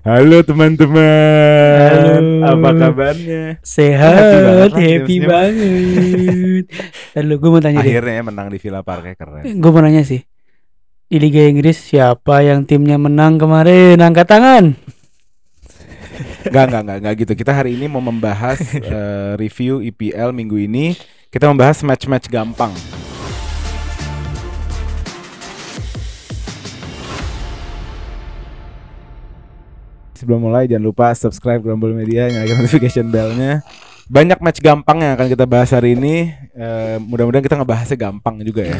Halo teman-teman, Halo. apa kabarnya? Sehat, Happy happy banget. Lalu gue mau tanya deh. Akhirnya menang di Villa Park, keren. Gue mau nanya sih. Di Liga Inggris siapa yang timnya menang kemarin? Angkat tangan. Enggak gitu. Kita hari ini mau membahas review IPL minggu ini. Kita membahas match-match gampang. Sebelum mulai jangan lupa subscribe Grumble Media, nyalakan notification bell-nya. Banyak match gampang yang akan kita bahas hari ini. Mudah-mudahan kita ngebahasnya gampang juga ya.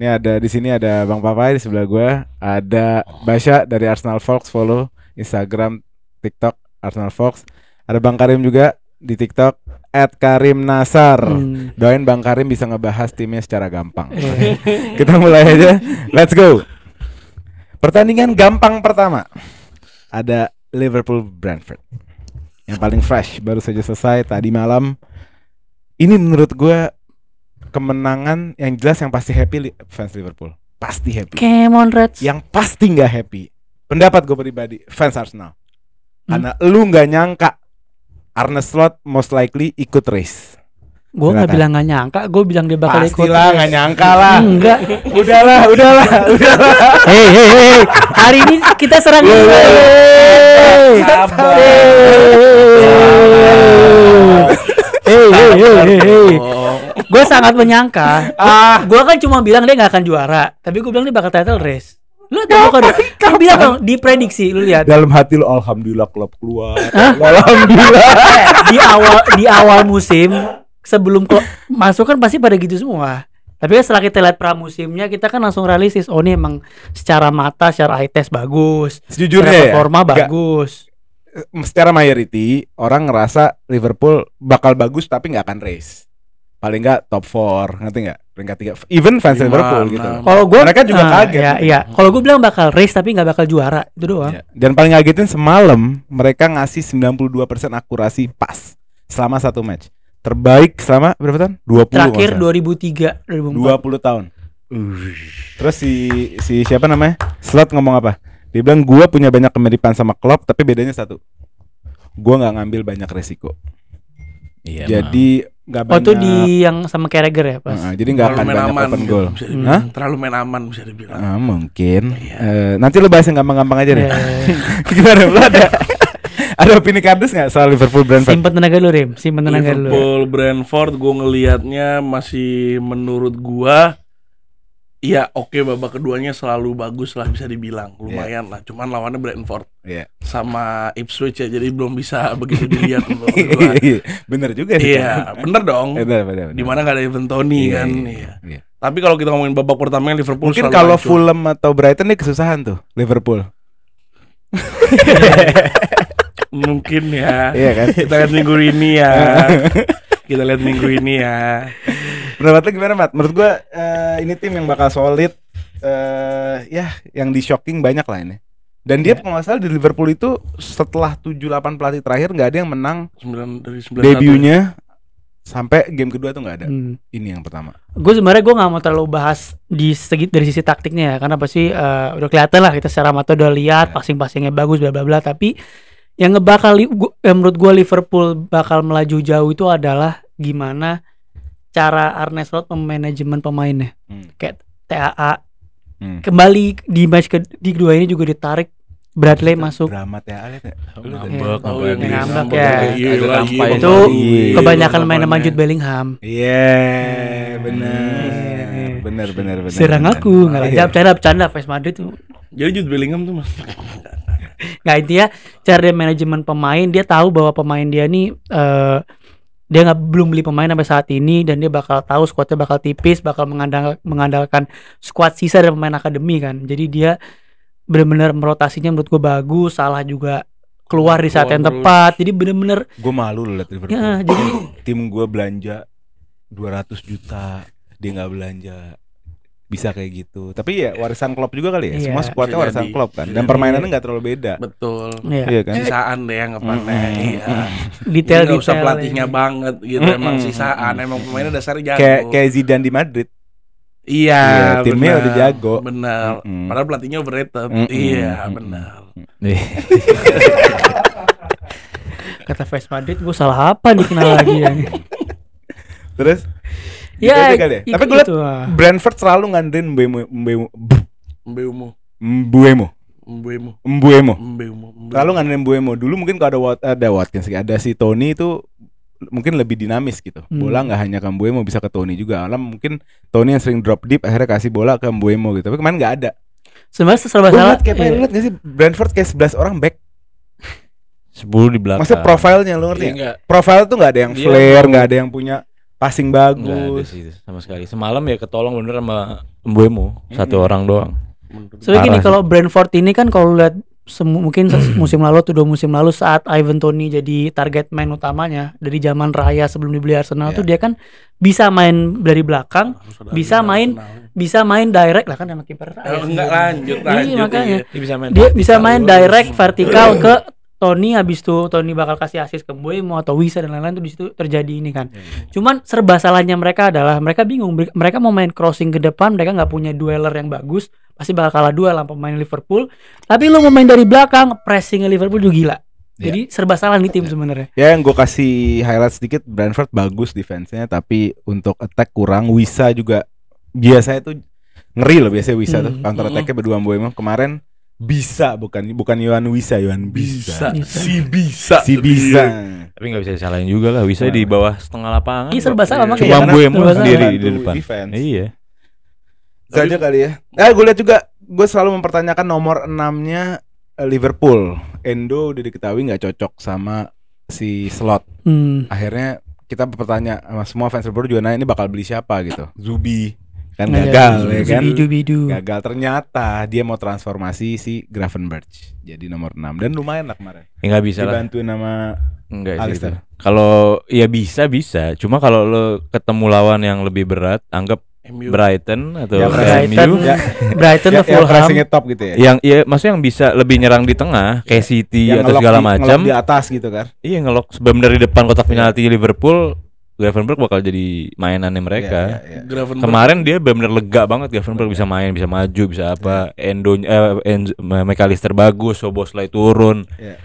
Ini ada di sini ada Bang Papai di sebelah gue, ada Basya dari Arsenal Folks, follow Instagram, TikTok Arsenal Folks. Ada Bang Karim juga di TikTok @karimnasar. Doain Bang Karim bisa ngebahas timnya secara gampang. Kita mulai aja. Let's go. Pertandingan gampang pertama. Ada Liverpool Brentford. Yang paling fresh baru saja selesai tadi malam. Ini menurut gue kemenangan yang jelas yang pasti happy fans Liverpool. Pasti happy. Come on Reds. Yang pasti nggak happy, pendapat gue pribadi, fans Arsenal. Karena lu nggak nyangka Arne Slot most likely ikut race. Gue nggak bilang nggak nyangka, gue bilang dia bakal ikut. Pastilah nggak nyangka lah. Enggak. Udahlah. Hey. Hari ini kita serang. Hey. Gue sangat menyangka. Gue kan cuma bilang dia nggak akan juara, tapi gue bilang dia bakal title race. Lu bilang dong, diprediksi, lu lihat. Dalam hati lu alhamdulillah klub keluar. Alhamdulillah. Di awal musim sebelum masuk kan pasti pada gitu semua. Tapi kan setelah kita lihat pramusimnya, kita kan langsung realistis, oh ini emang secara mata, secara eye test bagus. Sejujurnya performa bagus. Secara mayority orang ngerasa Liverpool bakal bagus tapi nggak akan race. Paling nggak top 4, ngerti nggak? Peringkat 3. Even fans Liverpool gitu. Kalau gue mereka juga kaget. Iya. Kalau gue bilang bakal race tapi nggak bakal juara, itu doang. Ya. Dan paling ngagetin semalam mereka ngasih 92% akurasi pas selama satu match. Terbaik selama berapa tahun? 20. Terakhir 2003, 2004. 20 tahun. Terus si siapa namanya? Slot ngomong apa? Dia bilang gua punya banyak kemiripan sama Klopp tapi bedanya satu. Gua nggak ngambil banyak resiko. Iya, jadi nggak banyak. Itu di yang sama Carragher ya pas. Jadi nggak akan banyak open goal. Terlalu main aman bisa dibilang. Mungkin. Nanti lu bahas yang gampang-gampang aja deh. Gimana lu ada opini kardus nggak soal Liverpool Brentford? Simpen tenaga lu, Rim. Simpen tenaga lu. Liverpool Brentford gue ngelihatnya masih menurut gua ya oke, babak keduanya selalu bagus lah bisa dibilang, lumayan lah. Cuman lawannya Brentford sama Ipswich ya, jadi belum bisa begitu dilihat. Bener juga sih. Iya, bener dong. Bener. Dimana nggak ada Ivan Toney kan. Iya. Tapi kalau kita ngomongin babak pertama yang Liverpool mungkin kalau Fulham atau Brighton nih kesusahan tuh Liverpool. Mungkin ya. Iya kan? Kita lihat minggu ini ya. Pendapat lu gimana, Mat? Menurut gua ini tim yang bakal solid. Ya, yang di shocking banyak lah ini. Dan dia kalau nggak salah di Liverpool itu setelah 7-8 pelatih terakhir nggak ada yang menang 9 dari 9 debutnya sampai game kedua tuh nggak ada. Ini yang pertama. Gue sebenarnya gue nggak mau terlalu bahas dari sisi taktiknya ya, karena pasti udah kelihatan lah, kita secara mata udah lihat passing-passingnya bagus bla bla bla. Tapi yang menurut gue Liverpool bakal melaju jauh itu adalah gimana cara Arne Slot memanajemen pemainnya. Kayak TAA kembali di match di kedua ini juga ditarik Bradley masuk. Drama TAA lihat ya. Ngambek ya. Itu kebanyakan main sama Jude Bellingham. Bener. Serang aku nggak bercanda Face Madrid tuh. Jadi Jude Bellingham tuh mas. Nggak, intinya cara dia manajemen pemain, dia tahu bahwa pemain dia nih dia belum beli pemain sampai saat ini, dan dia bakal tahu skuadnya bakal tipis, bakal mengandalkan skuad sisa dari pemain akademi kan. Jadi dia benar-benar merotasinya menurut gue bagus. Salah juga keluar di saat yang tepat. Jadi benar-benar gue malu loh liat Liverpool. Ya, jadi tim gue belanja 200 juta, dia nggak belanja. Bisa kayak gitu. Tapi ya warisan Klopp juga kali ya. Semua skuadnya warisan Klopp kan. Dan permainannya nggak terlalu beda. Betul. Iya kan? Sisaan deh yang ngepakai. Detail nggak usah pelatihnya banget gitu. Emang sisaan. Emang pemainnya dasarnya jago. Kayak Zidane di Madrid. Iya, timnya benar. udah jago. Benar. Padahal pelatihnya overrated. Iya, benar. Kata Fes Madrid, gue salah apa nih kenal lagi ya? Terus Ya, gitu kali ya. Tapi gue liat itu lah. Brentford selalu ngandelin Mbeumo. Selalu ngandelin Mbeumo. Dulu mungkin kalau ada Watkins, ada si Tony itu mungkin lebih dinamis gitu. Bola nggak hanya ke Mbeumo, bisa ke Tony juga. Alam mungkin Tony yang sering drop deep akhirnya kasih bola ke Mbeumo gitu. Tapi kemarin nggak ada. Sebenarnya serba salah. Lihat nggak sih Brentford kayak 11 orang back. 10 di belakang. Maksudnya profilnya lu ngerti? Iya, Profile tuh nggak ada yang Dia flare, mau- nggak ada yang punya passing Nggak ada bagus. sih sama sekali. Semalam ya ketolong bener sama Mbeumo, satu orang doang. Soalnya gini, Parah kalau Brentford ini kan kalau lihat mungkin musim lalu tuh 2 musim lalu saat Ivan Toney jadi target man utamanya dari zaman Raya sebelum dibeli Arsenal tuh dia kan bisa main dari belakang, bisa main direct lah kan sama kiper. Enggak lanjut. Iya, makanya. Iya. Dia bisa main direct vertikal ke Tony, habis itu Tony bakal kasih assist ke Mbeumo atau Wisa dan lain-lain tuh di situ terjadi ini kan. Cuman serba salahnya mereka adalah mereka bingung, mereka mau main crossing ke depan, mereka nggak punya dueler yang bagus, pasti bakal kalah duel sama pemain Liverpool. Tapi lu mau main dari belakang, pressingnya Liverpool juga gila. Jadi serba salah nih tim sebenarnya. Ya yang gue kasih highlight sedikit, Brentford bagus defense-nya, tapi untuk attack kurang. Wisa juga biasanya tuh ngeri loh, biasanya Wisa tuh counter attack-nya berdua Mbeumo. Kemarin bisa bukan Yohan Wisa, Yohan bisa. Si bisa. Tapi nggak bisa disalahin juga lah. Wisa di bawah setengah lapangan. Iya serba salah makanya. Cuma karena Mbeumo serba salah. sendiri di Bantu depan. defense. Iya. Saja kali ya. Gue lihat juga, gue selalu mempertanyakan nomor 6-nya Liverpool. Endo udah diketahui nggak cocok sama si Slot. Akhirnya kita bertanya sama semua fans Liverpool juga nanya ini bakal beli siapa gitu. Zubi kan gagal ya kan. Gagal, ternyata dia mau transformasi si Gravenberch jadi nomor 6 dan lumayan lah kemarin. Ya nggak bisa lah. Dibantuin sama Enggak sih. Alisson. Kalau ya bisa. Cuma kalau lo ketemu lawan yang lebih berat, anggap Brighton atau Ya, MU Brighton atau Fulham. pressingnya top gitu ya. yang ya maksudnya yang bisa lebih nyerang di tengah kayak City Yang atau segala ngelok macam. di atas gitu kan. Iya ngelok sebelum dari depan kotak penalti Liverpool, Gravenberch bakal jadi mainannya mereka. Iya. Kemarin dia benar-benar lega banget, Gravenberch bisa main, bisa maju, bisa apa. McAllister bagus, Szoboszlai turun. Iya.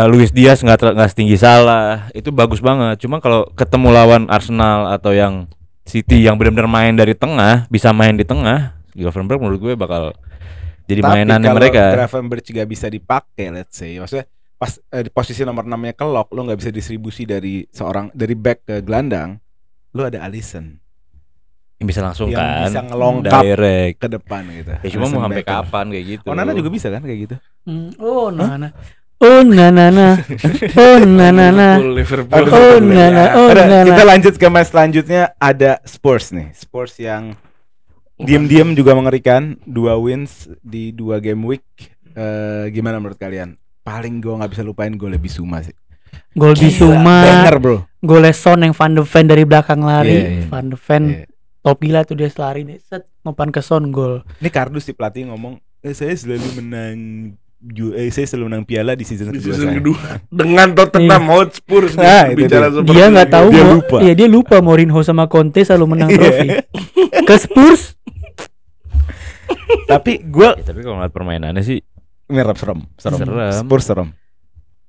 Luis Diaz nggak setinggi Salah, itu bagus banget. Cuma kalau ketemu lawan Arsenal atau yang City yang benar-benar main dari tengah, bisa main di tengah, Gravenberch menurut gue bakal jadi mainannya mereka. Tapi kalau Gravenberch gak bisa dipakai, let's say, maksudnya pas di posisi nomor 6-nya kelok, lo nggak bisa distribusi dari back ke gelandang, lo ada Alisson Yang bisa langsung yang kan, bisa ngelongkap direct ke depan gitu. ya. Cuma mau sampai Becker. kapan kayak gitu. Nana juga bisa kan kayak gitu. Oh Nana. Oh Nana. Oh Nana. Liverpool. Oh Nana. Oh Kita Nana. lanjut ke match selanjutnya, ada Spurs nih. Spurs yang diam-diam juga mengerikan, 2 wins di 2 game week. Gimana menurut kalian? Paling gue nggak bisa lupain gol Bissouma sih. Gol Bissouma. Banger bro. Gol Son yang Van de Ven dari belakang lari. Iya. Van de Ven Iya. top gila tuh dia selari nih. Set ngopan ke Son gol. Ini kardus si pelatih ngomong, saya selalu menang piala di season Di kedua season saya. kedua dengan Tottenham Hotspur Nah, itu bicara dia. seperti Dia nggak itu. tahu Dia mau- lupa. Iya dia lupa Mourinho sama Conte selalu menang trofi. Ke Spurs Tapi gue Ya, tapi kalau ngeliat permainannya sih serem. Serem. Spurs serem.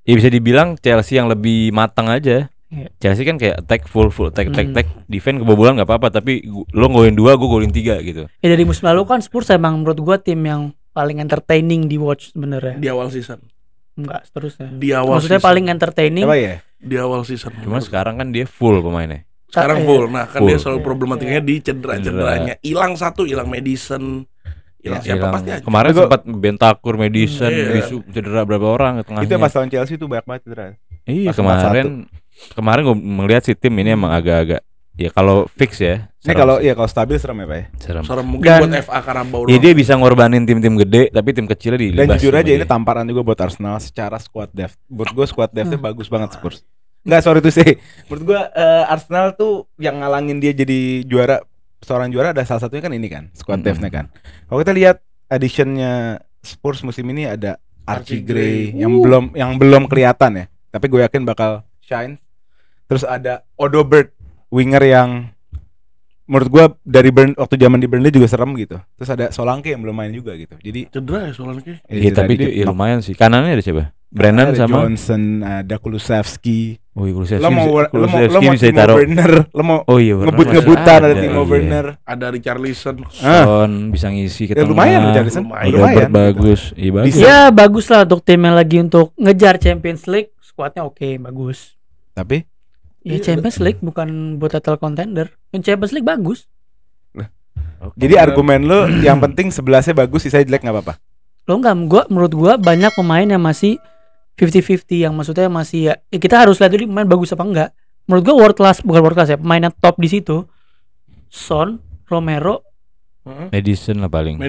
ya bisa dibilang Chelsea yang lebih matang aja. Iya. Chelsea kan kayak attack full attack, defense kebobolan nggak apa-apa, tapi lo golin 2, gue golin 3 gitu. ya dari musim lalu kan Spurs emang menurut gua tim yang paling entertaining di watch sebenarnya. Di awal season. Enggak seterusnya. Di awal Maksudnya season. paling entertaining. Apa ya? Di awal season. Cuma sekarang kan dia full pemainnya. Sekarang full. Nah, kan Full. dia selalu problematikanya di cedera-cederanya. Hilang satu, hilang Madison. Hilang siapa Hilang. pasti aja. Kemarin Tapi gua- sempat Bentakur, Madison, Iya. Bisu cedera berapa orang tengahnya. Itu pas lawan Chelsea tuh banyak banget cedera. Iya, pas kemarin gue melihat si tim ini emang agak-agak ya kalau fix ya. Ini kalau stabil serem ya Pak ya. serem. Seorang mungkin Dan- buat FA Carabao Ya doang. dia bisa ngorbanin tim-tim gede, tapi tim kecilnya Dan dilibas. jujur sama aja dia. ini tamparan juga buat Arsenal secara squad depth. Buat gue squad depthnya bagus banget Spurs. Enggak, sorry tuh sih. Menurut gue Arsenal tuh yang ngalangin dia jadi juara, seorang juara ada salah satunya kan ini kan, squad depthnya kan. Kalau kita lihat additionnya Spurs musim ini ada Archie Gray yang belum kelihatan ya. Tapi gue yakin bakal shine. Terus ada Odobert, winger yang menurut gua dari waktu zaman di Burnley juga serem gitu. Terus ada Solanke yang belum main juga gitu. Jadi cedera ya Solanke. Iya tapi itu lumayan sih. Kanannya ada siapa? Brandon ada sama Johnson, ada Kulusevski. Oh iya Kulusevski. Lo mau bisa Timo ditaruh. Werner, lo mau Werner ngebut-ngebutan masih ada Timo iya. Werner. Ada Richarlison. Son bisa ngisi ke Ya, tengah. lumayan Richarlison. Lumayan bagus. Iya bagus. Bisa. Ya bagus lah untuk tim yang lagi untuk ngejar Champions League, skuadnya oke, bagus. Tapi Ya Champions League bukan buat title contender. Yang Champions League bagus. jadi argumen lo yang penting 11-nya bagus, sisanya jelek enggak apa-apa. Lo enggak, menurut gua banyak pemain yang masih 50-50, yang maksudnya masih ya kita harus lihat dulu pemain bagus apa enggak. Menurut gua bukan world class ya, pemain yang top di situ. Son, Romero, Madison lah paling.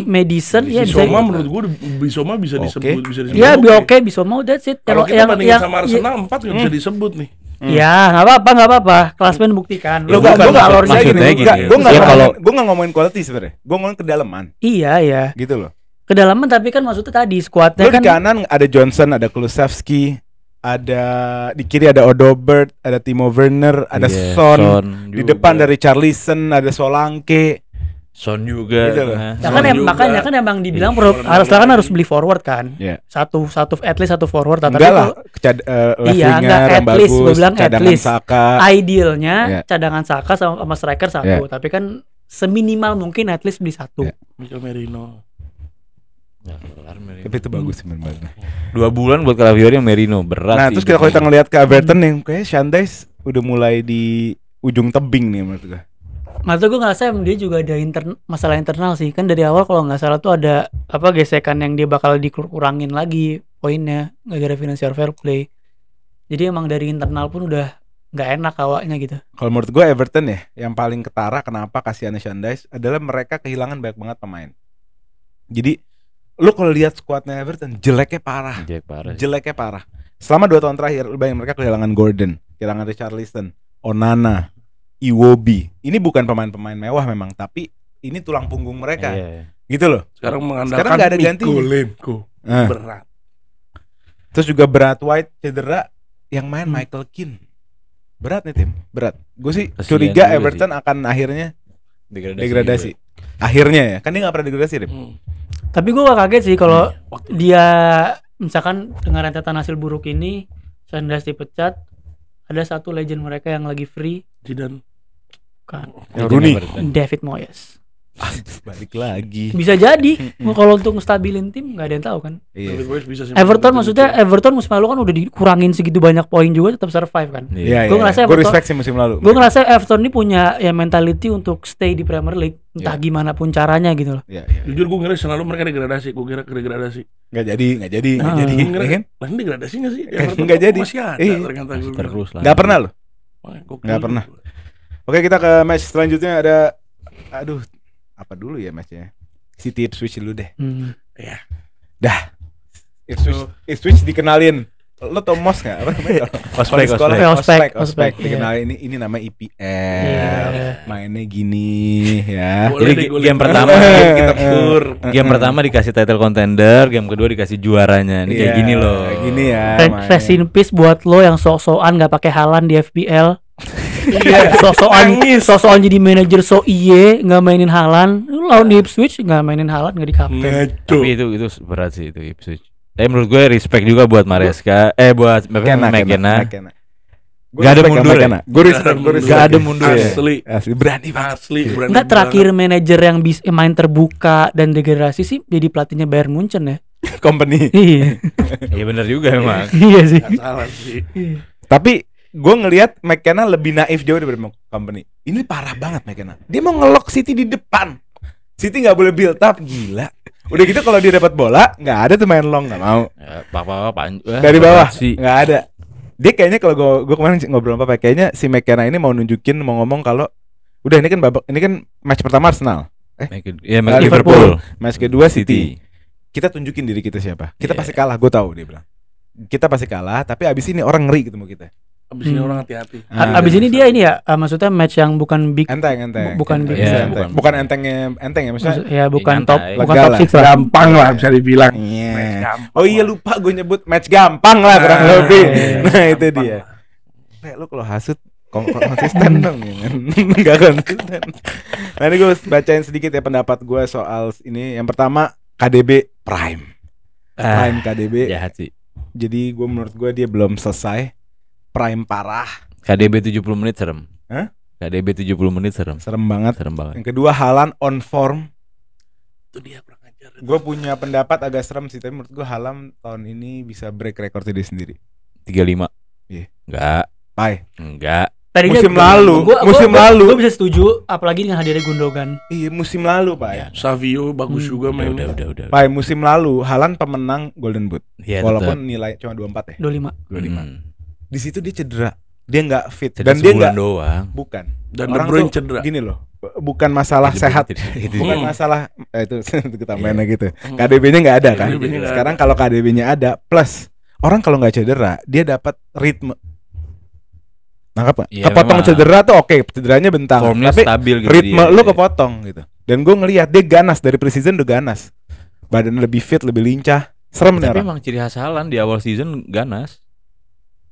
Madison ya bisa. Bisoma menurut gua Bisoma bisa disebut, bisa disebut. Ya, oke, Bisoma that's it. Kalau kita bandingin sama Arsenal 4 enggak bisa disebut nih. Ya, nggak apa-apa. Klasmen buktikan. Lo gua nggak ngomongin quality sebenarnya. Gua ngomongin kedalaman. Iya. Gitu loh. Kedalaman tapi kan maksudnya tadi skuadnya kan. Di kanan ada Johnson, ada Kulusevski, ada di kiri ada Odobert, ada Timo Werner, ada Son di depan dari Richarlison, ada Solanke. Son juga. Gitu loh. Makanya kan emang dibilang harus beli forward kan. Yeah. Satu at least satu forward. Enggak lah. At least gue bilang at least. Saka. Idealnya cadangan Saka sama striker satu. Tapi kan seminimal mungkin at least beli satu. Mikel Merino. Tapi itu bagus sebenarnya. 2 bulan buat Calafiori yang Merino berat. Nah terus kalau kita ngelihat ke Everton yang kayak Shandais udah mulai di ujung tebing nih menurut gue. Maksud gue ngerasa dia juga ada masalah internal sih. Kan dari awal kalau nggak salah tuh ada gesekan yang dia bakal dikurangin lagi poinnya gara-gara financial fair play. Jadi emang dari internal pun udah nggak enak awaknya gitu. Kalau menurut gue Everton ya yang paling ketara kenapa kasihannya Shandais adalah mereka kehilangan banyak banget pemain. Jadi lu kalau lihat skuadnya Everton jeleknya parah. Selama 2 tahun terakhir lu bayangin mereka kehilangan Gordon, kehilangan Richarlison, Onana, Iwobi. Ini bukan pemain-pemain mewah memang, tapi ini tulang punggung mereka. Gitu loh. Sekarang mengandalkan nggak ada gantinya. Berat. Terus juga Brad White cedera, yang main Michael Keane. Berat nih tim, berat. Gue sih curiga Everton akan akhirnya degradasi. Akhirnya ya, kan dia nggak pernah degradasi deh. Tapi gue gak kaget sih kalau dia misalkan dengan rentetan hasil buruk ini, Sanders dipecat, ada satu legend mereka yang lagi free. Zidane. Kan. Rooney. David Moyes. Balik lagi. Bisa jadi. Kalau untuk ngestabilin tim nggak ada yang tahu kan. Iya. Everton musim lalu kan udah dikurangin segitu banyak poin juga tetap survive kan. Iya. Gue respect sih musim lalu. Gue ngerasa Everton ini punya ya mentality untuk stay di Premier League entah gimana pun caranya gitu loh. Iya. Jujur gue ngira selalu mereka degradasi. Gue kira degradasi. Nggak jadi. Lah ini degradasi nggak sih? Nggak jadi. Masih ada ternyata gue. Terus lah. Nggak pernah loh. Nggak pernah. Oke, kita ke match selanjutnya ada. Aduh, apa dulu ya matchnya? City Ipswich dulu deh. Ya. Dah. Ipswich dikenalin. Lo tau Mos nggak? Ospek. Dikenalin ini nama IPL. Mainnya gini ya. Jadi game pertama game pertama dikasih title contender, game kedua dikasih juaranya. Ini kayak gini loh. Gini ya. Rest in peace buat lo yang sok-sokan nggak pakai Haaland di FPL. Iya, sosokan jadi manajer nggak mainin Haaland. Lu lawan di Ipswich nggak mainin Haaland, nggak di kapten. Tapi itu berat sih itu Ipswich. Tapi menurut gue respect juga buat Maresca, buat McKenna. Gak ada mundur ya? Gue respect. Gak ada mundur ya? Asli berani banget. Enggak, terakhir manajer yang bisa main terbuka dan degradasi sih jadi pelatihnya Bayern Munchen ya. Company. Iya. Iya benar juga emang. Iya sih. Salah sih. Tapi gue ngelihat McKenna lebih naif jauh daripada Company. Ini parah banget McKenna. Dia mau ngelok City di depan. City nggak boleh build up, gila. Udah gitu kalau dia dapat bola nggak ada tuh main long, nggak mau. Dari bawah nggak ada. Dia kayaknya kalau gue kemarin ngobrol apa kayaknya si McKenna ini mau nunjukin, mau ngomong kalau udah ini kan match pertama Arsenal. Liverpool. Match kedua City. Kita tunjukin diri kita siapa. Kita pasti kalah, gue tahu dia bilang. Kita pasti kalah, tapi abis ini orang ngeri ketemu kita. Abis ini orang hati-hati. Abis ini dia ini ya, maksudnya match yang bukan big, enteng. bukan big, bukan enteng ya, maksudnya. Ya bukan top, bukan top 6 lah. Gampang lah bisa dibilang. Oh iya lupa gue nyebut match gampang lah kurang lebih. Nah itu dia. Lu kalau hasut konsisten dong ya kan. Enggak konsisten. Nah ini gue bacain sedikit ya pendapat gue soal ini. Yang pertama KDB Prime KDB jahat sih. Jadi gue menurut gue dia belum selesai. Prime parah. KDB 70 menit serem. Hah? KDB 70 menit serem. Serem banget. Yang kedua Haaland on form. Itu dia pernah ngajar. Gue punya pendapat agak serem sih, tapi menurut gue Haaland tahun ini bisa break rekor dia sendiri. 35. Iya. Enggak. Enggak. Tadinya Musim lalu. Gue bisa setuju, apalagi dengan hadirnya Gundogan. Iya musim lalu Pak. Ya. Savio bagus juga mainnya. Udah. Pak musim lalu Haaland pemenang Golden Boot. Ya, Walaupun nilai cuma 24 ya. 25. Di situ dia cedera. Dia nggak fit dan dia nggak doang. Bukan. Dan orang De Bruyne tuh cedera. Gini loh. Bukan masalah sehat. Bukan masalah itu kita mainnya gitu. KDB-nya nggak ada kan. KDB-nya nggak Sekarang kalau KDB-nya ada plus orang kalau nggak cedera dia dapat ritme. Nangkap gak? Ya, kepotong memang. cedera tuh oke, cederanya bentar. Formnya Tapi stabil gitu ritme dia. lu kepotong gitu. Dan gue ngelihat dia ganas dari preseason udah ganas. Badannya lebih fit, lebih lincah. Serem nih Tapi orang. emang ciri khas Haaland di awal season ganas.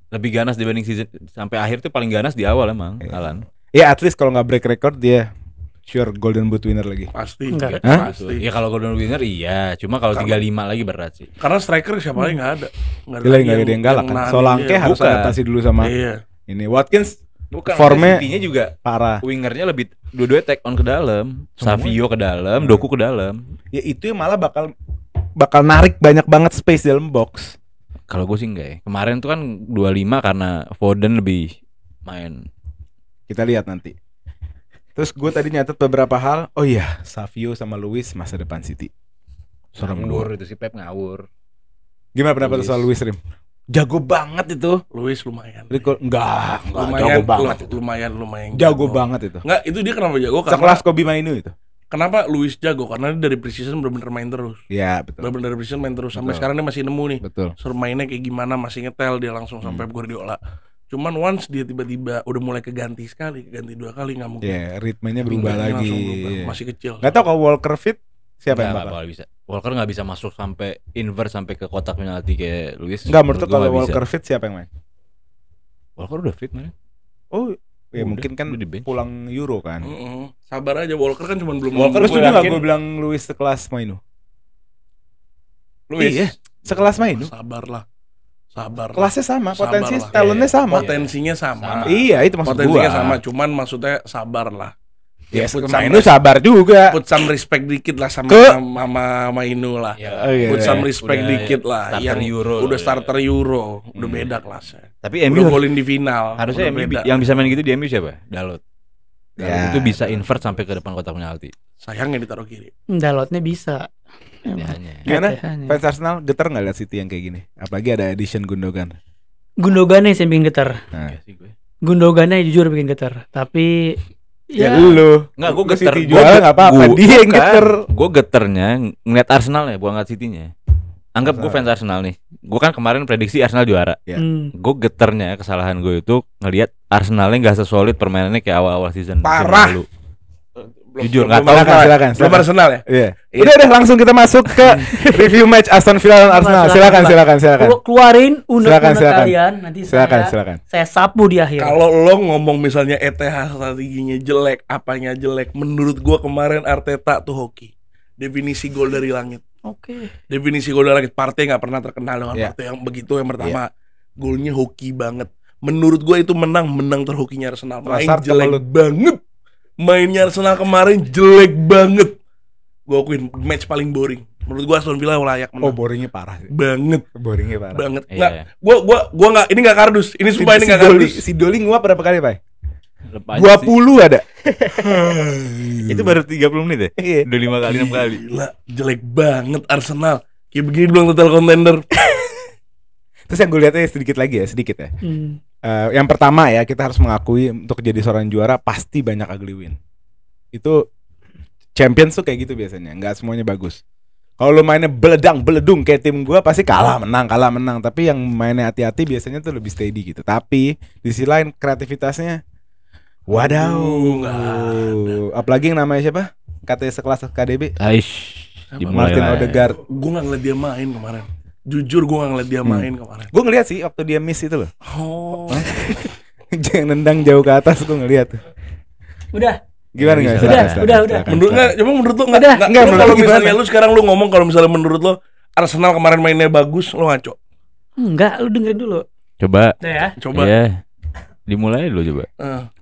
Lebih ganas dibanding season sampai akhir tuh paling ganas di awal emang Haaland. Ya at least kalau nggak break record dia sure Golden Boot winner lagi. Pasti. Enggak. Hah? Pasti. Ya kalau Golden Winner iya, cuma kalau 35 lagi berat sih. Karena striker siapa lagi nggak ada. Gila nggak ada yang galak kan. nahan Solanke dia. harus Bukan. adaptasi dulu sama Iya. ini. Watkins Bukan, formnya City-nya juga parah. wingernya lebih dua-duanya take on ke dalam, Savio ke dalam, Doku ke dalam. Ya itu yang malah bakal narik banyak banget space dalam box. Kalau gue sih enggak ya. Kemarin tuh kan 25 karena Foden lebih main. Kita lihat nanti. Terus gue tadi nyatet beberapa hal. Oh iya, Savio sama Luis masa depan City. Serem Ngawur dua. itu si Pep ngawur. Gimana pendapat Luis. soal Luis Rim? Jago banget itu. Luis lumayan. Enggak, Lumayan, jago banget itu. lumayan. Jago banget itu. Enggak, itu dia kenapa jago? Karena Sekelas Kobe Mainu itu. kenapa Luis jago? Karena dia dari preseason benar-benar main terus. Iya, betul. Benar-benar dari preseason main terus sampai Betul. sekarang dia masih nemu nih. Betul. Suruh mainnya kayak gimana, masih ngetel dia langsung sampai Guardiola. Cuman once dia tiba-tiba udah mulai keganti 2 kali nggak mungkin. Iya, ritmenya berubah Pinggangnya lagi. langsung berubah. Masih kecil. Enggak tahu kalau Walker fit siapa yang Nggak bakal? bisa. Walker nggak bisa masuk sampai invert sampai ke kotak penalti kayak Luis. Enggak, menurut gua kalau nggak bisa. Walker fit siapa yang main? Walker udah fit man. Oh, ya Udah, mungkin kan udah di bench. pulang Euro kan. Sabar aja, Walker kan cuma belum. Walker Gua setuju nggak yakin- gue bilang Luis sekelas Mainu? Luis. Iya, sekelas Mainu. Sabar lah. Kelasnya sama, Sabar potensi lah. talentnya sama. Potensinya sama. Iya, itu maksud Potensinya gua. sama, cuman maksudnya sabar lah. Ya, put Mainu some- sabar juga. Put some respect dikit lah sama Ke- sama Mainu lah. Ya, Oh, iya, Put iya. some respect Udah dikit lah. starter Yang Euro udah lah, starter Euro, udah beda kelasnya. Tapi Udah MU golin di final. harusnya udah MU beda. yang bisa main gitu di MU siapa? Dalot. Ya. Itu bisa invert sampai ke depan kotak penalti. Sayangnya ditaruh kiri. Dalotnya bisa. Ya, hanya. Gimana? Hanya. Fans Arsenal getar nggak lihat City yang kayak gini? Apalagi ada edition Gundogan. Gundogannya sih yang bikin getar. Nah. Ya sih gue. Gundogannya jujur bikin getar. Tapi Ya, ya, lu. Enggak, gue Lu geter. City juara nggak apa-apa. Dia yang geter. Gue geternya ngeliat Arsenal ya, bukan ngeliat City-nya. Anggap gue Arsenal. fans Arsenal nih. Gue kan kemarin prediksi Arsenal juara. Ya. Gue geternya kesalahan gue itu ngelihat Arsenalnya nggak sesolid permainannya kayak awal-awal season Parah. lalu. Jujur, nggak belum tahu. Silakan. Belum Arsenal ya? Iya. Iya. Udah langsung kita masuk ke review match Aston Villa dan Arsenal. Silakan. keluarin unek-unek Silakan. kalian nanti Silakan. saya sapu di akhir. Kalau lo ngomong misalnya ETH strateginya jelek, apanya jelek, menurut gua kemarin Arteta tuh hoki. Definisi gol dari langit. Oke. Definisi gol dari langit. Partey nggak pernah terkenal dengan Iya. Partey yang begitu. Yang pertama, golnya hoki banget. Menurut gua itu menang terhokinya Arsenal. Main Trossard jelek kemelut. banget. Mainnya Arsenal kemarin jelek banget. Gua akuin match paling boring. Menurut gua Aston Villa layak Oh, menang. boringnya parah sih. Banget. Boringnya parah. Banget. Iya. Nggak, gua nggak, ini nggak kardus. Ini sumpah ini nggak kardus. Si Doli nguap berapa kali, Pak? Lepas 20 ada. Itu baru 30 menit ya? Iya. Udah 5 kali 6 kali. Gila, jelek banget Arsenal. Kayak begini doang total contender. Terus yang gue lihatnya sedikit lagi ya, sedikit ya. Hmm. Yang pertama ya, kita harus mengakui untuk jadi seorang juara pasti banyak ugly win. Itu Champions tuh kayak gitu biasanya, nggak semuanya bagus. Kalau lu mainnya beledung kayak tim gua pasti kalah menang. Tapi yang mainnya hati-hati biasanya tuh lebih steady gitu. Tapi di sisi lain kreativitasnya, wadaw. Nggak ada. Apalagi yang namanya siapa? Katanya sekelas KDB, Aish. Martin Odegaard. Gue nggak ngeliat dia main kemarin. Jujur gue nggak ngeliat dia main kemarin. Gue ngeliat sih waktu dia miss itu loh. Oh. Jangan nendang jauh ke atas gue ngelihat. Udah. Gimana enggak? Udah. Menurut enggak, cuma menurut lu Udah. enggak kalau misalnya lu sekarang lu ngomong kalau misalnya menurut lu Arsenal kemarin mainnya bagus, lu ngaco. Enggak, lu dengerin dulu. Coba. Udah ya. Coba. Iya. Dimulai dulu coba.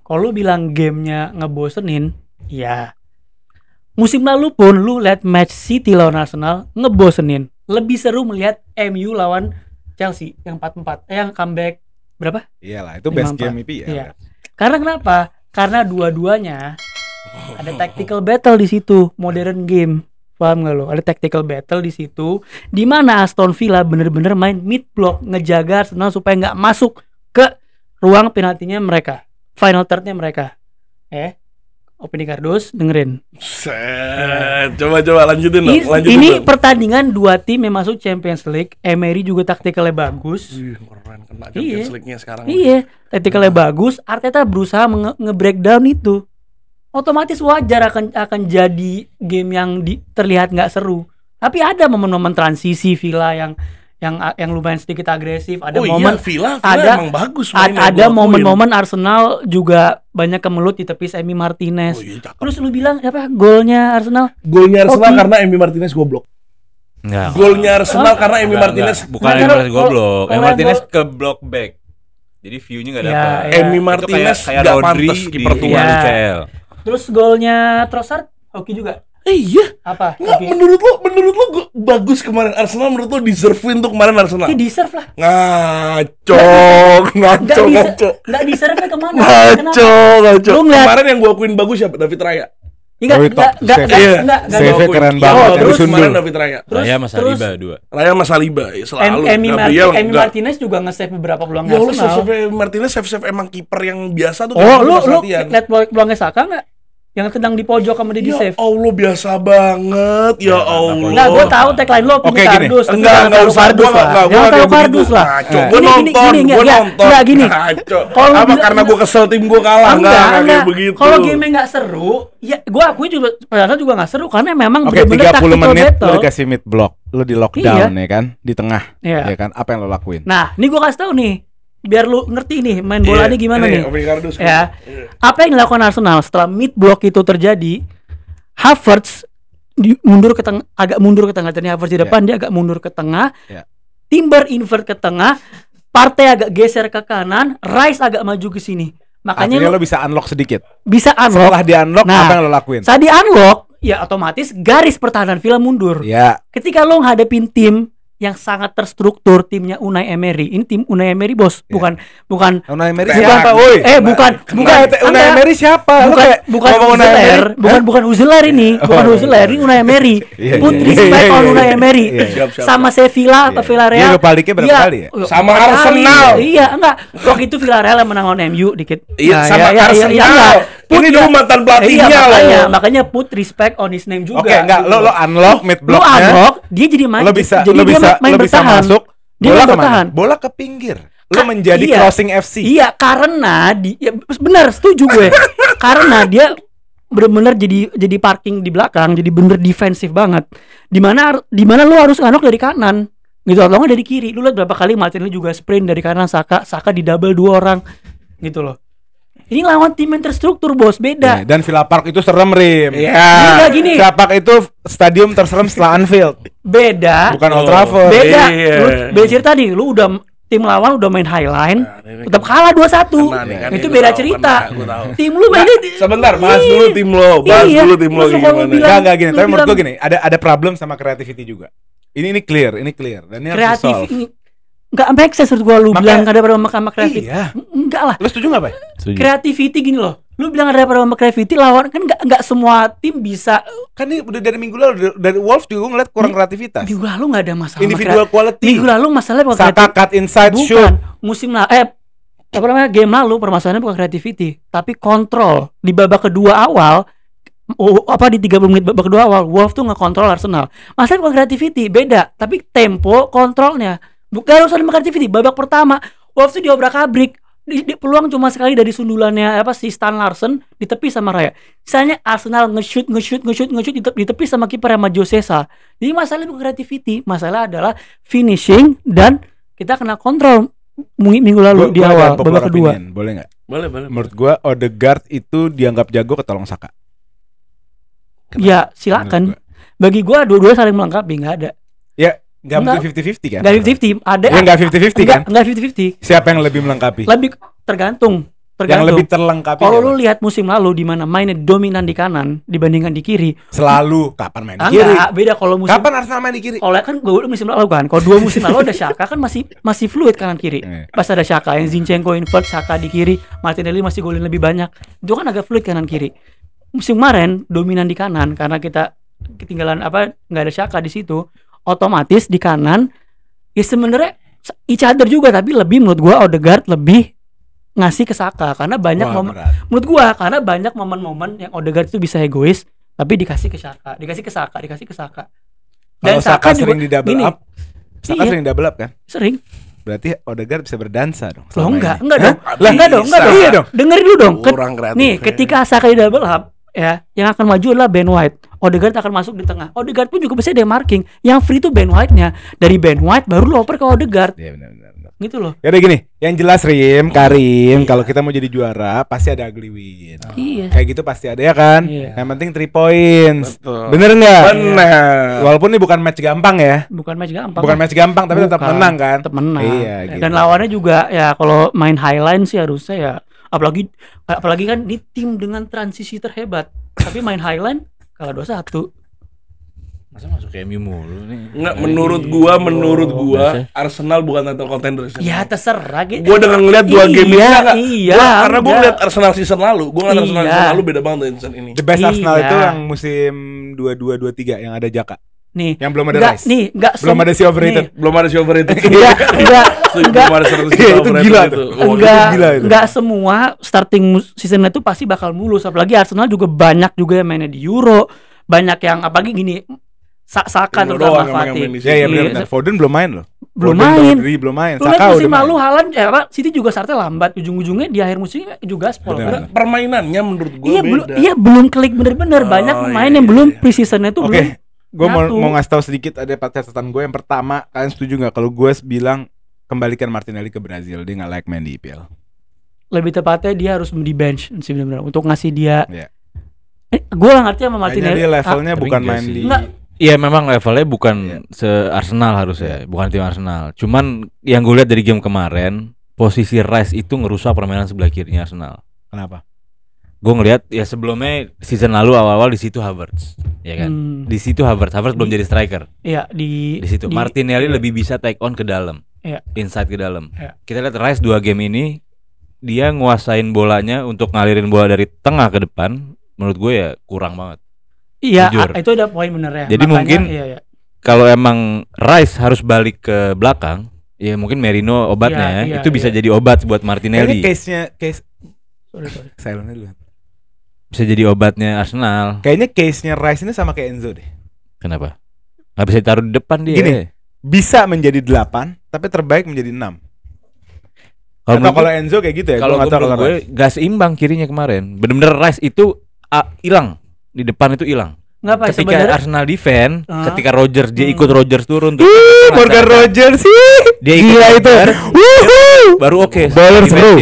Kalau lu bilang gamenya ngebosenin, ya. Musim lalu pun lu lihat match City lawan Arsenal ngebosenin. Lebih seru melihat MU lawan Chelsea yang 4-4, yang comeback berapa? Iyalah, itu best 5-4. game IP ya. Iya. Karena kenapa? Karena dua-duanya ada tactical battle di situ, modern game. Paham gak lo? Ada tactical battle di situ, di mana Aston Villa bener-bener main mid block, ngejaga Arsenal supaya nggak masuk ke ruang penaltinya mereka, final thirdnya mereka. Opini Kardus, dengerin. Coba lanjutin dong. Ini pertandingan dua tim yang masuk Champions League. Emery juga taktikalnya bagus. Keren kena Champions League-nya sekarang. Iya, taktikalnya bagus. Arteta berusaha nge-breakdown itu. Otomatis wajar akan jadi game yang terlihat nggak seru. Tapi ada momen-momen transisi Villa yang lumayan sedikit agresif. Ada momen Villa ada emang bagus ada momen-momen Arsenal juga banyak kemelut di tepi Emi Martinez. Terus lu bilang apa golnya Arsenal? Golnya Arsenal karena Emi Martinez goblok. Enggak. Golnya Arsenal karena Emi Martinez bukan Emi Martinez goblok. Emi Martinez ke block back. Jadi view-nya enggak dapat. Emi Martinez kayak Rodri kiper tua UCL. Terus golnya Trossard hoki juga. Iya. Apa? Nggak, menurut lo bagus kemarin Arsenal, menurut lo deserve untuk kemarin Arsenal? Ya deserve lah. Ngaco. Nggak deserve kemana? Ngaco. Kemarin yang gua akuin bagus siapa? David Raya. Enggak. Save keren banget. Terus kemarin David Raya. Raya sama Saliba 2. Raya sama Saliba selalu. Emi Martinez juga nge-save beberapa peluang Arsenal. Emi Martinez save emang kiper yang biasa tuh. Lu lihat peluangnya Saka enggak? Yang tendang di pojok sama dia di save. Ya Allah, biasa banget. Ya Allah. Nah, gue tahu tagline lo opini kardus. Enggak usah kardus lah. Jangan tahu kardus lah. Gue nonton. Enggak gini. Apa karena gue kesel tim gue kalah? Enggak kayak begitu. Kalau game enggak seru, ya gue akui juga padahal juga enggak seru karena memang benar-benar 30 menit lo dikasih mid block, lo di lockdown ya kan, di tengah. Ya kan, apa yang lo lakuin? Nah, ini gue kasih tahu nih. Biar lu ngerti nih main bola ini gimana nih. Ya. Apa yang dilakukan Arsenal setelah mid block itu terjadi? Havertz agak mundur ke tengah. Jadi Havertz di depan, dia agak mundur ke tengah. Timber invert ke tengah, Partey agak geser ke kanan, Rice agak maju ke sini. Makanya lo bisa unlock sedikit. Bisa unlock. Setelah di unlock, apa yang lo lakuin? Saat di unlock, ya otomatis garis pertahanan Villa mundur. Ya. Ketika lo ngadepin tim yang sangat terstruktur, timnya Unai Emery. Ini tim Unai Emery, bos. Bukan Unai Emery siapa? Bukan Unai Emery siapa? Bukan Uzeler ini. Bukan Uzeler, ini Unai Emery. Putri respect on Unai Emery. Sama Sevilla atau Villarreal. Dia baliknya berapa kali ya? Sama Arsenal. Iya, enggak. Waktu itu Villarreal yang menang lawan MU dikit. Iya, sama Arsenal. Ini dulu mantan pelatihnya loh. Makanya put respect on his name juga. Oke, enggak, lo unlock mid blocknya. Lo unlock, dia jadi main. Lo bisa masuk. Bola kemana? Bola ke pinggir. Lo menjadi crossing FC. Iya, karena benar, setuju gue. Karena dia benar-benar jadi parking di belakang, jadi bener defensif banget. Di mana lo harus unlock dari kanan. Gitu, atau nggak dari kiri. Lu lihat berapa kali Martinelli juga sprint dari kanan, Saka di double 2 orang. Gitu loh. Ini lawan tim yang terstruktur, bos, beda. Dan Villa Park itu serem, Rim. Iya. Gini. Villa Park itu stadium terserem setelah Anfield. Beda. Bukan Old Trafford. Beda. Beda cerita nih, lu udah tim lawan udah main highline, tetap kalah 2-1. Itu beda cerita. Tim lu mainnya sebentar, bahas dulu tim lo. Dulu tim lo gimana. Enggak gini, tapi menurut gue gini, ada problem sama creativity juga. Ini clear. Dan ini harus solve. Enggak make sense menurut gua lu bilang ada problem sama creativity. Iya. Enggak lah. Lu setuju enggak, Pak? Creativity gini loh. Lu bilang ada problem sama creativity, lawan kan enggak semua tim bisa. Kan ini udah dari minggu lalu dari Wolves juga ngeliat kurang kreativitas. Minggu lalu enggak ada masalah. Individual quality. Minggu lalu masalahnya bukan Saka cut inside shoot. Musim game lalu permasalahannya bukan creativity, tapi kontrol. Di babak kedua awal di 30 menit babak kedua awal, Wolves tuh ngekontrol Arsenal. Masalahnya bukan creativity, beda, tapi tempo kontrolnya. Bukan urusan creativity. Babak pertama Wolves tuh diobrak-abrik. Di peluang cuma sekali dari sundulannya si Stan Larsen di tepi sama Raya. Misalnya Arsenal nge-shoot di tepi sama kiper sama Josesa. Jadi masalah bukan creativity, masalah adalah finishing dan kita kena kontrol minggu lalu di awal babak kedua. Boleh enggak? Boleh. Menurut gua Odegaard itu dianggap jago ketolong Saka. Ya silakan. Bagi gua dua-dua saling melengkapi, nggak ada. Ya, nggak mungkin 50-50 kan? Nggak 50-50, ada. Ya nggak 50-50 kan? Nggak 50-50. Siapa yang lebih melengkapi? Lebih tergantung. Yang lebih terlengkapi. Kalau lu lihat musim lalu di mana mainnya dominan di kanan dibandingkan di kiri. Selalu kapan main di kiri? Enggak, beda kalau musim. Kapan Arsenal main di kiri? Kalau kan gue musim lalu kan. Kalau 2 musim lalu ada Xhaka kan masih fluid kanan kiri. Pas ada Xhaka yang Zinchenko invert, Xhaka di kiri, Martinelli masih golin lebih banyak. Itu kan agak fluid kanan kiri. Musim kemarin dominan di kanan karena kita ketinggalan nggak ada Xhaka di situ. Otomatis di kanan ya sebenarnya each other juga, tapi lebih menurut gua Odegaard lebih ngasih ke Saka karena banyak menurut gua karena banyak momen-momen yang Odegaard itu bisa egois tapi dikasih ke Saka. Dan Saka sering di double up. Saka sering double up kan? Sering. Berarti Odegaard bisa berdansa dong. Enggak dong. Iya dong. Dengerin dulu dong. Kurang kreatif. Nih, ketika Saka di double up ya, yang akan maju adalah Ben White. Odegaard akan masuk di tengah. Odegaard pun juga bisa dia marking. Yang free itu Ben White-nya. Dari Ben White baru lo oper ke Odegaard. Iya benar. Gitu loh. Ya udah gini, yang jelas Karim, kalau kita mau jadi juara pasti ada ugly win. Iya. Kayak gitu pasti ada ya kan? Iya. Yang penting 3 points. Betul. Bener nggak? Bener. Walaupun ini bukan match gampang ya. Bukan match gampang. Tapi tetap menang kan? Tetap menang. Iya, gitu. Dan lawannya juga ya kalau main highline sih harusnya ya apalagi kan ini tim dengan transisi terhebat. Tapi main highline kalah 2-1. Masa masuk ke MU mulu nih? Enggak, menurut gua Arsenal bukan title contender. Ya terserah gitu. Gua dengan ngeliat 2 game ini enggak. Iya. Karena gua ngeliat Arsenal season lalu, Arsenal season lalu beda banget dengan season ini. The best Arsenal Iya. itu yang musim 22-23 yang ada Jaka. Nih, yang belum ada Rice. Belum ada si overrated. Belum ada si overrated. Enggak. Belum ada itu gila tuh. Enggak semua starting season itu pasti bakal mulus. Apalagi Arsenal juga banyak juga yang mainnya di Euro. Banyak yang apalagi gini Saka terutama Fatih. Ya benar. Foden belum main loh. Belum main. Saka musim lalu Haaland City juga startnya lambat. Ujung-ujungnya di akhir musim juga spoil. Permainannya menurut gue beda. Iya belum klik bener-bener. Banyak pemain yang belum pre-seasonnya itu belum. Gue mau ngasih tahu sedikit ada catatan gue. Yang pertama, kalian setuju nggak kalau gue bilang kembalikan Martinelli ke Brazil, dia nggak main di IPL. Lebih tepatnya dia harus di bench sih benar-benar untuk ngasih dia. Gue nggak ngerti sama Martinelli. Dia levelnya bukan main di. Iya memang levelnya bukan se-Arsenal harusnya, bukan tim Arsenal. Cuman yang gue lihat dari game kemarin, posisi Rice itu ngerusak permainan sebelah kirinya Arsenal. Kenapa? Gue ngelihat ya sebelumnya season lalu awal-awal di situ Havertz, ya kan? Di situ Havertz belum jadi striker. Iya di situ. Martinelli lebih bisa take on ke dalam, inside ke dalam. Kita lihat Rice 2 game ini dia nguasain bolanya untuk ngalirin bola dari tengah ke depan. Menurut gue ya kurang banget. Iya, itu ada poin bener ya. Jadi mungkin kalau emang Rice harus balik ke belakang, ya mungkin Merino obatnya itu bisa jadi obat buat Martinelli. Sorry. Silentnya dulu. Bisa jadi obatnya Arsenal. Kayaknya case-nya Rice ini sama kayak Enzo deh. Kenapa? Gak bisa ditaruh di depan dia. Gini, bisa menjadi 8, tapi terbaik menjadi 6. Kalau Enzo kayak gitu ya. Kalau gue gak seimbang kirinya kemarin. Bener-bener Rice itu hilang. Di depan itu hilang. Ngapa ketika sebenernya? Arsenal defend, ketika Rodgers dia ikut Rodgers turun tuh. Morgan Rodgers sih. Dia ikut itu. Baru oke.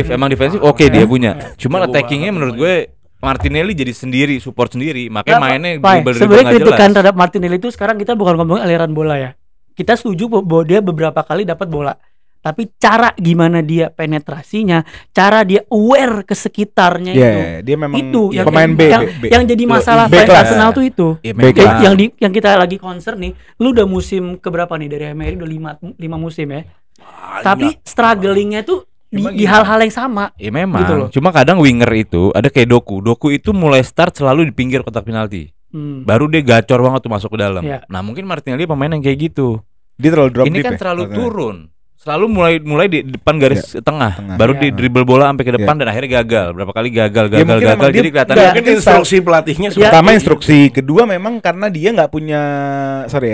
Emang defensif oke dia punya. Cuma attackingnya menurut gue Martinelli jadi sendiri, support sendiri. Makanya mainnya dribble sebenarnya kritikan terhadap Martinelli itu sekarang kita bukan ngomong aliran bola ya. Kita setuju bahwa dia beberapa kali dapat bola. Tapi cara gimana dia penetrasinya, cara dia aware ke sekitarnya dia memang itu yang pemain B. Yang jadi masalah fans Arsenal tuh itu. Yang kita lagi concern nih, lu udah musim keberapa nih dari Emery udah 5 musim ya. Tapi strugglingnya tuh di hal-hal yang sama. Iya memang. Gitu loh. Cuma kadang winger itu ada kayak Doku itu mulai start selalu di pinggir kotak penalti. Baru dia gacor banget tuh masuk ke dalam. Nah mungkin Martinelli pemain yang kayak gitu. Dia terlalu drop ini kan terlalu turun. Selalu mulai di depan garis tengah. Baru di dribble bola sampai ke depan dan akhirnya gagal. Berapa kali gagal. Jadi kelihatan mungkin instruksi pelatihnya pertama instruksi, kedua memang karena dia nggak punya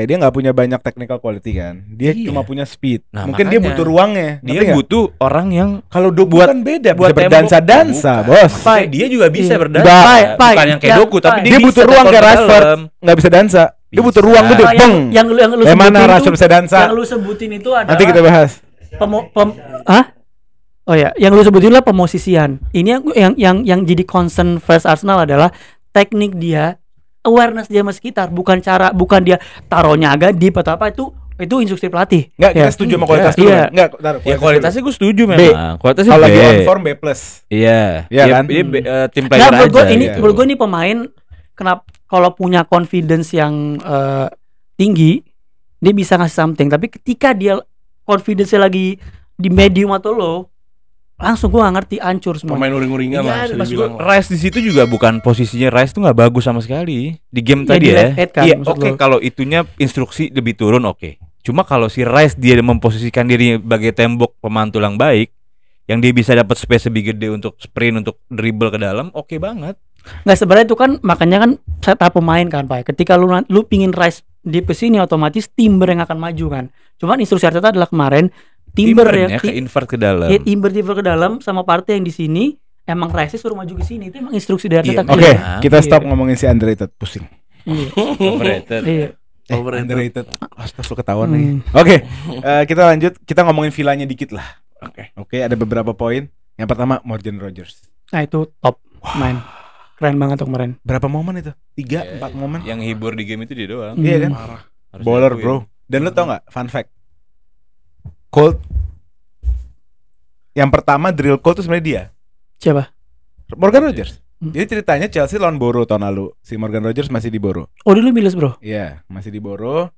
dia nggak punya banyak technical quality kan. Dia cuma punya speed. Mungkin dia butuh ruangnya. Dia butuh orang yang kalau Doku kan beda, bisa berdansa-dansa, Bos. Dia juga bisa berdansa. Bukan yang kayak Doku, tapi dia butuh ruang kayak Rashford, nggak bisa dansa. Dia butuh ruang gede, beng. Yang lu sebutin mana Rashford bisa dansa? Yang lu sebutin itu adalah nanti kita bahas. Oh ya, yang lu sebutin lah pemosisian. Ini yang jadi concern first Arsenal adalah teknik dia, awareness dia sama sekitar, bukan dia taruhnya agak deep atau apa itu instruksi pelatih. Enggak, kita setuju sama kualitas dulu. Iya. Enggak, Ya kualitasnya gue setuju B. memang. Kualitasnya kalau B. lagi on form B+. Iya. Iya kan? Dia tim Nah, player menurut gue aja. ini gitu. menurut gue ini pemain kenapa kalau punya confidence yang tinggi, dia bisa ngasih something. Tapi ketika dia confidence-nya lagi di medium atau low, langsung gue gak ngerti, hancur semua. Pemain uring-uringan lah Iya, bisa maksud dibilang gua, lah. Rice di situ juga bukan posisinya. Rice tuh nggak bagus sama sekali di game Ya, tadi di ya. left head kan, Iya, maksud oke lo. kalau itunya instruksi lebih turun oke. Cuma kalau si Rice dia memposisikan diri sebagai tembok pemantul yang baik, yang dia bisa dapat space lebih gede untuk sprint, untuk dribble ke dalam, oke banget. Nggak, sebenarnya itu kan makanya kan setup pemain kan Pak. Ketika lu pingin Rice di sini, otomatis Timber yang akan maju kan. Cuman instruksi Arteta adalah kemarin Timber Timbernya ke invert ke dalam. Timber ke dalam sama Partey yang di sini, emang Rice suruh maju ke sini. Itu emang instruksi dari Arteta. Oke, Iya. kita stop Iya. ngomongin si underrated, pusing. Iya. Overrated. Iya. Underrated. Astagfirullah ketahuan nih. Hmm. Oke, kita lanjut. Kita ngomongin villanya dikit lah. Oke. Oke, ada beberapa poin. Yang pertama Morgan Rogers. Nah itu top main. Keren banget tuh kemarin. Berapa momen itu? 3, 4 momen. Yang hibur di game itu dia doang. Iya kan? Parah. Harus Baller, diakuin. bro. Dan lu tau nggak? Fun fact. Colt. Yang pertama drill Colt tuh sebenarnya dia. Siapa? Morgan Rogers. Hmm. Jadi ceritanya Chelsea lawan Boro tahun lalu. Si Morgan Rogers masih di Boro. Oh dulu Miles bro. Iya, masih di Boro.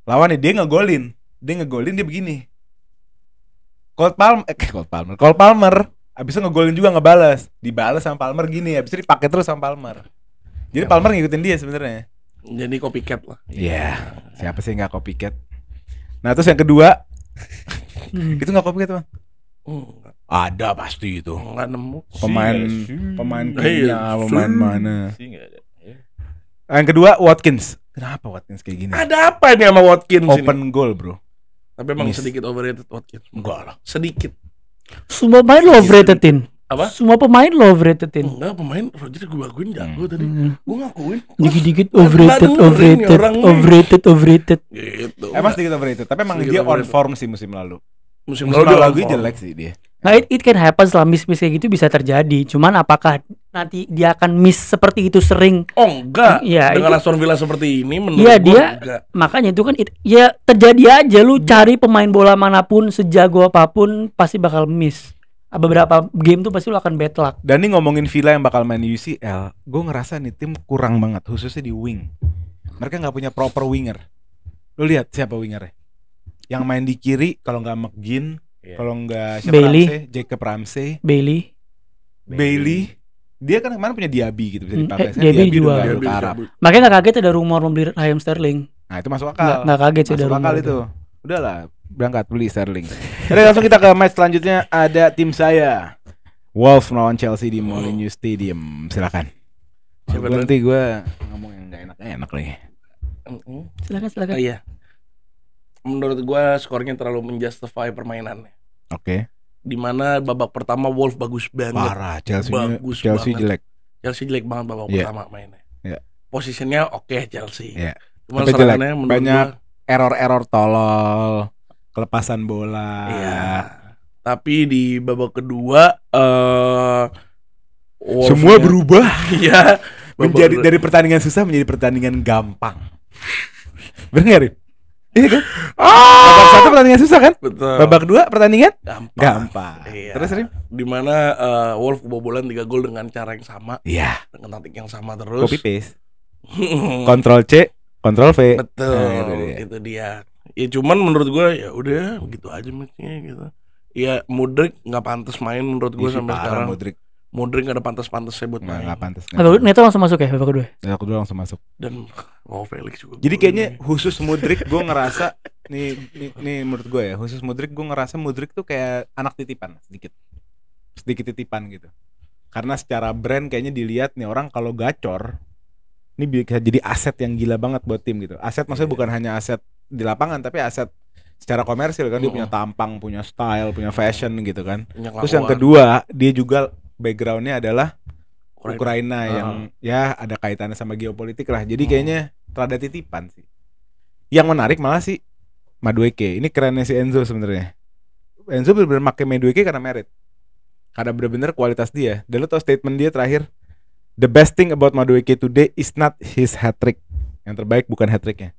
Lawannya dia ngegolin. Dia begini. Cole Palmer. Abisnya ngegolin juga, ngebales. Dibales sama Palmer gini, abisnya dipakai terus sama Palmer. Jadi Palmer ngikutin dia sebenarnya. Jadi copycat lah. Iya. Siapa sih nggak copycat? Nah terus yang kedua, itu nggak copycat bang? Enggak Ada pasti itu. nemu. Pemain Iya, Kenya, pemain mana? Sih nggak ada. Ya. Yang kedua Watkins. Kenapa Watkins kayak gini? Ada apa ini sama Watkins ini? Open goal bro. Tapi emang Miss. sedikit overrated Watkins. Enggak lah. Sedikit. Semua pemain lo overratedin. Apa? Semua pemain lo overratedin. Enggak, pemain Roger gue akuin jago tadi. Gue ngakuin. Dikit-dikit Nggak overrated, dengerin nih orang overrated. Gitu. Emang sedikit overrated. Tapi emang Sedikit dia on overrated. form sih musim lalu. musim Musim lalu dia lalu on form. jelek sih dia. Nah it can happen, setelah miss kayak gitu bisa terjadi. Cuman apakah nanti dia akan miss seperti itu sering? Oh enggak. Iya, Dengan itu- Aston Villa seperti ini menurut Iya gue dia enggak. makanya itu kan ya terjadi aja, lu cari pemain bola manapun sejago apapun pasti bakal miss. Beberapa game tuh pasti lu akan bad luck. Dan nih ngomongin Villa yang bakal main UCL, gue ngerasa nih tim kurang banget, khususnya di wing. Mereka nggak punya proper winger. Lu lihat siapa wingernya? Yang main di kiri kalau nggak McGinn, Iya. kalau nggak siapa Bailey. Ramsey, Jacob Ramsey, Bailey. Dia kan kemana punya Diaby gitu bisa dipakai. Saya Diaby Diaby jual. udah Dia ke Arab. Makanya nggak kaget ada rumor membeli Raheem Sterling. Nah itu masuk akal. Nggak kaget sih ada Masuk rumor akal itu. Udahlah, berangkat beli Sterling. Jadi langsung kita ke match selanjutnya, ada tim saya. Wolves melawan Chelsea di Molineux Stadium. Silakan. Siapa Gua nanti gue ngomong yang gak enak lagi. Silakan. Iya. Menurut gue skornya terlalu menjustify permainannya. Oke. Dimana babak pertama Wolf bagus banget. Parah, Chelsea Bagus Chelsea banget. jelek. Chelsea jelek banget babak Iya. pertama mainnya. Iya. Posisinya oke Chelsea. Iya. Cuma Tapi jelek. serangannya menurut Banyak gua, error-error tolol, kelepasan bola. iya. Tapi di babak kedua Wolves Semua nya- berubah Iya. babak menjadi kedua- dari pertandingan susah menjadi pertandingan gampang. Bener nggak, Rip? Iya kan? Babak satu pertandingan susah kan? Betul. Babak dua pertandingan gampang. gampang. Iya. Terus Rip? Dimana Wolf kebobolan 3 gol dengan cara yang sama, Iya. dengan taktik yang sama terus. Copy paste. Ctrl C, Ctrl V. Betul. Nah, itu dia. Itu dia. Ya cuman menurut gue ya udah begitu aja matchnya gitu. Ya Mudryk nggak pantas main menurut gue Isi sampai parah sekarang. Modric. Mudryk nggak ada pantas-pantasnya buat main. Nggak pantas. Neto langsung masuk ya babak kedua. Aku dulu langsung masuk. Dan Felix juga. Jadi golin kayaknya nih. khusus Mudryk gue ngerasa nih menurut gue ya, khusus Mudryk gue ngerasa Mudryk tuh kayak anak titipan sedikit titipan gitu. Karena secara brand kayaknya dilihat nih orang kalau gacor ini bisa jadi aset yang gila banget buat tim gitu. Aset maksudnya bukan hanya aset di lapangan tapi aset secara komersil kan, dia punya tampang, punya style, punya fashion gitu kan. Punya Terus yang kelakuan. kedua dia juga backgroundnya adalah Ukraina. Ukraina yang ya ada kaitannya sama geopolitik lah. Jadi kayaknya rada titipan sih. Yang menarik malah sih Madueke. Ini kerennya si Enzo sebenarnya. Enzo benar-benar pakai Madueke karena merit. karena bener-bener kualitas dia. Dan lu tau statement dia terakhir, the best thing about Madueke today is not his hat-trick. Yang terbaik bukan hat-tricknya,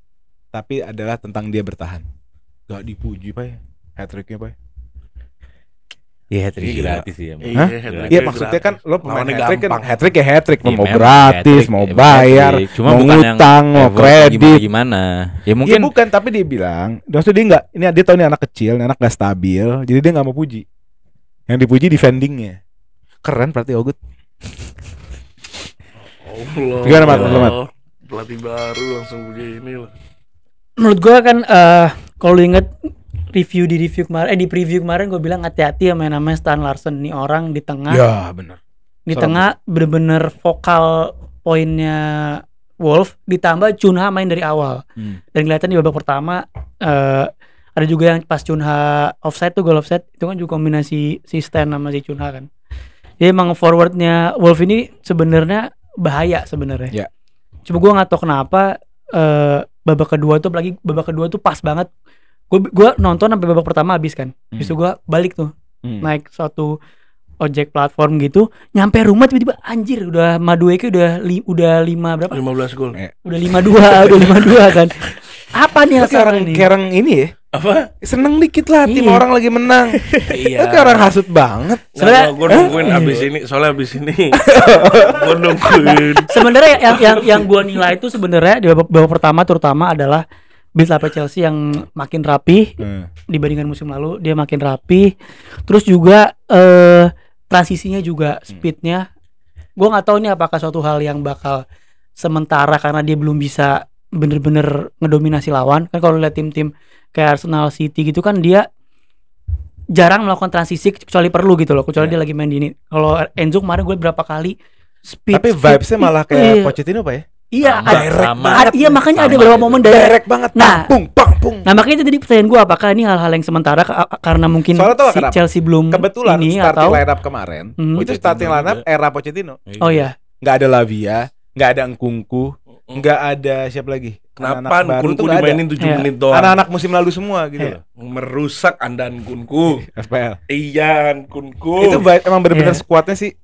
tapi adalah tentang dia bertahan. Gak dipuji Pak ya hat-tricknya Pak. Iya, hat-trick gratis sih. Hah? Iya maksudnya kan lo pemain hat-trick kan, hat-trick ya hat-trick, Iya, mau memang gratis, hat-trick, mau emang bayar, hat-trick. Cuma mau bukan yang ngutang, mau effort kredit. gimana. Ya Iya mungkin bukan, tapi dia bilang, maksudnya dia nggak, ini dia tahu nih anak kecil, nih anak gak stabil, jadi dia nggak mau puji. Yang dipuji defendingnya. Keren berarti Ogut. Allah. Gimana, Mat? Lu, Mat? Pelatih baru langsung begini lah. Menurut gue kan kalau lu inget di preview kemarin gue bilang hati-hati sama yang namanya Stan Larsen. Nih orang di tengah, Ya benar. di tengah bener-bener vokal poinnya Wolf, ditambah Chunha main dari awal. Dan kelihatan di babak pertama ada juga yang pas Chunha offside tuh, gol offside itu kan juga kombinasi si Stan sama si Chunha kan. Jadi emang forwardnya Wolf ini sebenarnya bahaya sebenarnya. Ya. Cuma gue nggak tahu kenapa babak kedua tuh pas banget. Gue nonton sampai babak pertama habis kan. Habis itu gue balik tuh naik suatu ojek platform gitu, nyampe rumah tiba-tiba anjir udah Madueke udah 5 berapa? 15 gol. Udah 5-2 kan. Apa nih hasilnya nih? Kayak orang ini ya. Apa? Seneng dikit lah tim Iya. orang lagi menang. Iya. Kayak orang hasut banget. Sebenarnya gue nungguin abis ini, soalnya abis ini gue nungguin. Sebenarnya yang gue nilai itu sebenarnya di babak pertama terutama adalah build up Chelsea yang makin rapi dibandingkan musim lalu. Dia makin rapi. Terus juga transisinya juga speednya. Gue nggak tahu ini apakah suatu hal yang bakal sementara karena dia belum bisa bener-bener ngedominasi lawan. Kan kalau lihat tim-tim kayak Arsenal, City gitu kan dia jarang melakukan transisi kecuali perlu gitu loh. Kecuali dia lagi main di ini. Kalau Enzo kemarin gue berapa kali speed. Tapi vibesnya malah kayak Pochettino Pak ya. Iya, Direct iya makanya ada beberapa momen direct banget. Nah, pung. nah makanya itu tadi pertanyaan gue, apakah ini hal-hal yang sementara karena mungkin Soalnya tahu si kenapa? Chelsea belum Kebetulan ini starting atau line up kemarin itu starting line up era Pochettino. oh ya Nggak ada Lavia, nggak ada Nkunku, nggak ada siapa lagi? Kenapa Anak-anak baru tuh Nkunku nggak ada. dimainin 7 Iya. menit doang? Anak-anak musim lalu semua gitu Iya. loh. Merusak andalan Nkunku. FPL. Iya, Nkunku. Itu emang bener-bener skuadnya sih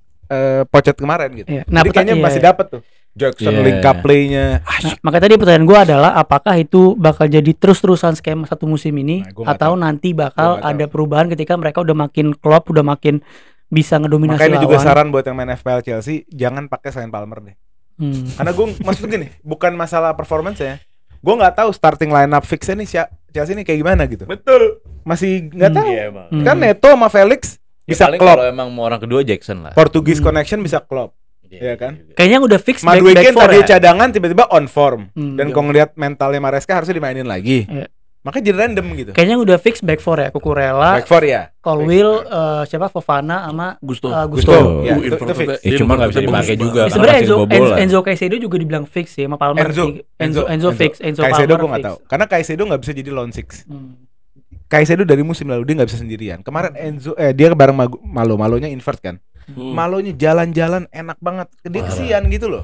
Pochet kemarin gitu. Iya. Nah, Jadi kayaknya iya. masih dapat tuh. Jackson link up play-nya. Nah, makanya tadi pertanyaan gue adalah apakah itu bakal jadi terus-terusan skema satu musim ini Nah, gua nggak atau tahu. nanti Gua bakal nggak tahu. ada perubahan ketika mereka udah makin klop, udah makin bisa ngedominasi Makanya lawan. juga saran buat yang main FPL Chelsea jangan pakai selain Palmer deh. Karena gue maksud gini, bukan masalah performance ya. Gue nggak tahu starting line up fixnya nih Chelsea ini kayak gimana gitu. Betul. Masih nggak tahu. Iya, emang. Kan Neto sama Felix bisa Paling klop. kalau emang mau orang kedua Jackson lah. Portugese connection bisa klop. Iya kan? Kayaknya udah fix back Madueke four tadi ya. cadangan tiba-tiba on form. Dan Iya. kalau ngeliat mentalnya Maresca harusnya dimainin lagi. Iya. Makanya jadi random gitu. Kayaknya udah fix back four ya, Cucurella, Back four ya. Colwill, siapa Fofana sama Gusto. Gusto. Ya, itu Inverted- fix. Ya, cuma nggak bisa inverted dipakai bagus juga. banget. Sebenarnya Karena masih bobolan. Enzo Caicedo juga dibilang fix sih sama Palmer. Enzo fix, Enzo Caicedo Palmer gue nggak fix. tahu. Karena Caicedo nggak bisa jadi lone six. Hmm. Caicedo dari musim lalu dia nggak bisa sendirian. Kemarin Enzo dia bareng Malonya invert kan. Malonya jalan-jalan enak banget. Dia kesian gitu loh.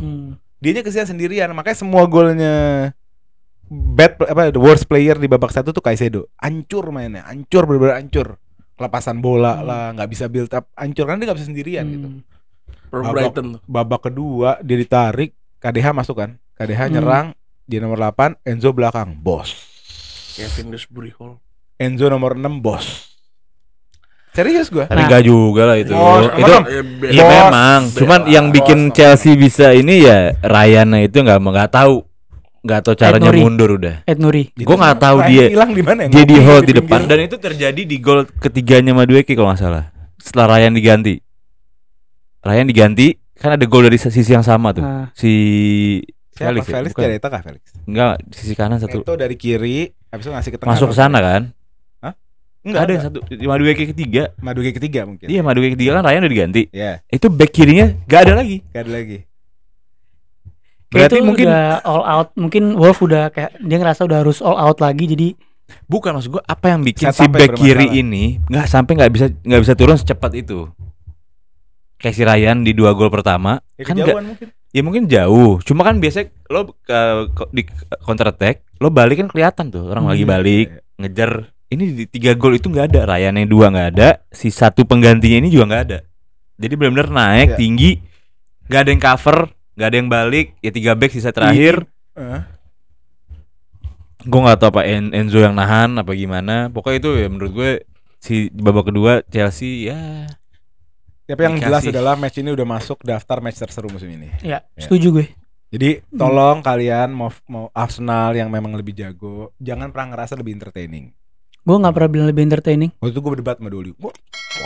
Dianya kesian sendirian. Makanya semua golnya the worst player di babak satu tuh Caicedo. Hancur mainnya, bener-bener hancur. Kelepasan bola lah, nggak bisa build up, hancur karena dia nggak bisa sendirian gitu. Per Brighton tuh. Babak kedua dia ditarik, KDH masuk kan. KDH nyerang, dia nomor 8, Enzo belakang, bos. Kevin Dewsbury Hall. Enzo nomor 6, bos. Serius gua. Tapi enggak juga lah itu. Bos, Itu iya Bos. memang. Cuman yang bikin Chelsea bisa ini ya Ryan itu nggak tahu caranya Nuri. mundur udah. Ed Nuri. Gue nggak tahu Ryan dia hilang di mana ya? jadi Ngopi hold di pinggir. depan dan itu terjadi di gol ketiganya Madueke kalau nggak salah. Setelah Ryan diganti kan ada gol dari sisi yang sama tuh. Ah. Si Siapa? Felix, Felix bukan? dari tengah Felix. Enggak, sisi kanan satu. Itu dari kiri, habis itu ngasih ke tengah. Masuk ke sana kan? Enggak Ada yang satu di Madueke ketiga. Madueke ketiga mungkin. Iya, Madueke ketiga kan Ryan udah diganti. Iya, Itu back kirinya gak ada lagi. gak ada lagi. Berarti Itu mungkin udah all out. Mungkin Wolf udah kayak dia ngerasa udah harus all out lagi, jadi bukan maksud gua apa yang bikin si Setupnya back kiri bermasalah. ini nggak bisa turun secepat itu. Kayak si Ryan di 2 gol pertama Ya, kan kejauhan mungkin. ya mungkin jauh. Cuma kan biasanya lo di counter attack lo balik kan kelihatan tuh orang lagi balik ngejar. Ini di 3 gol itu nggak ada. Ryan yang 2 nggak ada, si 1 penggantinya ini juga nggak ada. Jadi benar-benar naik tinggi, gak ada yang cover, gak ada yang balik, ya 3 back sisa terakhir. Gue nggak tahu apa Enzo yang nahan apa gimana. Pokoknya itu ya menurut gue si babak kedua Chelsea ya. Tapi yang jelas adalah match ini udah masuk daftar match terseru musim ini. Ya, setuju gue. Jadi tolong kalian mau Arsenal yang memang lebih jago, jangan pernah ngerasa lebih entertaining. Gue nggak pernah bilang lebih entertaining. Waktu itu gue berdebat sama Doli,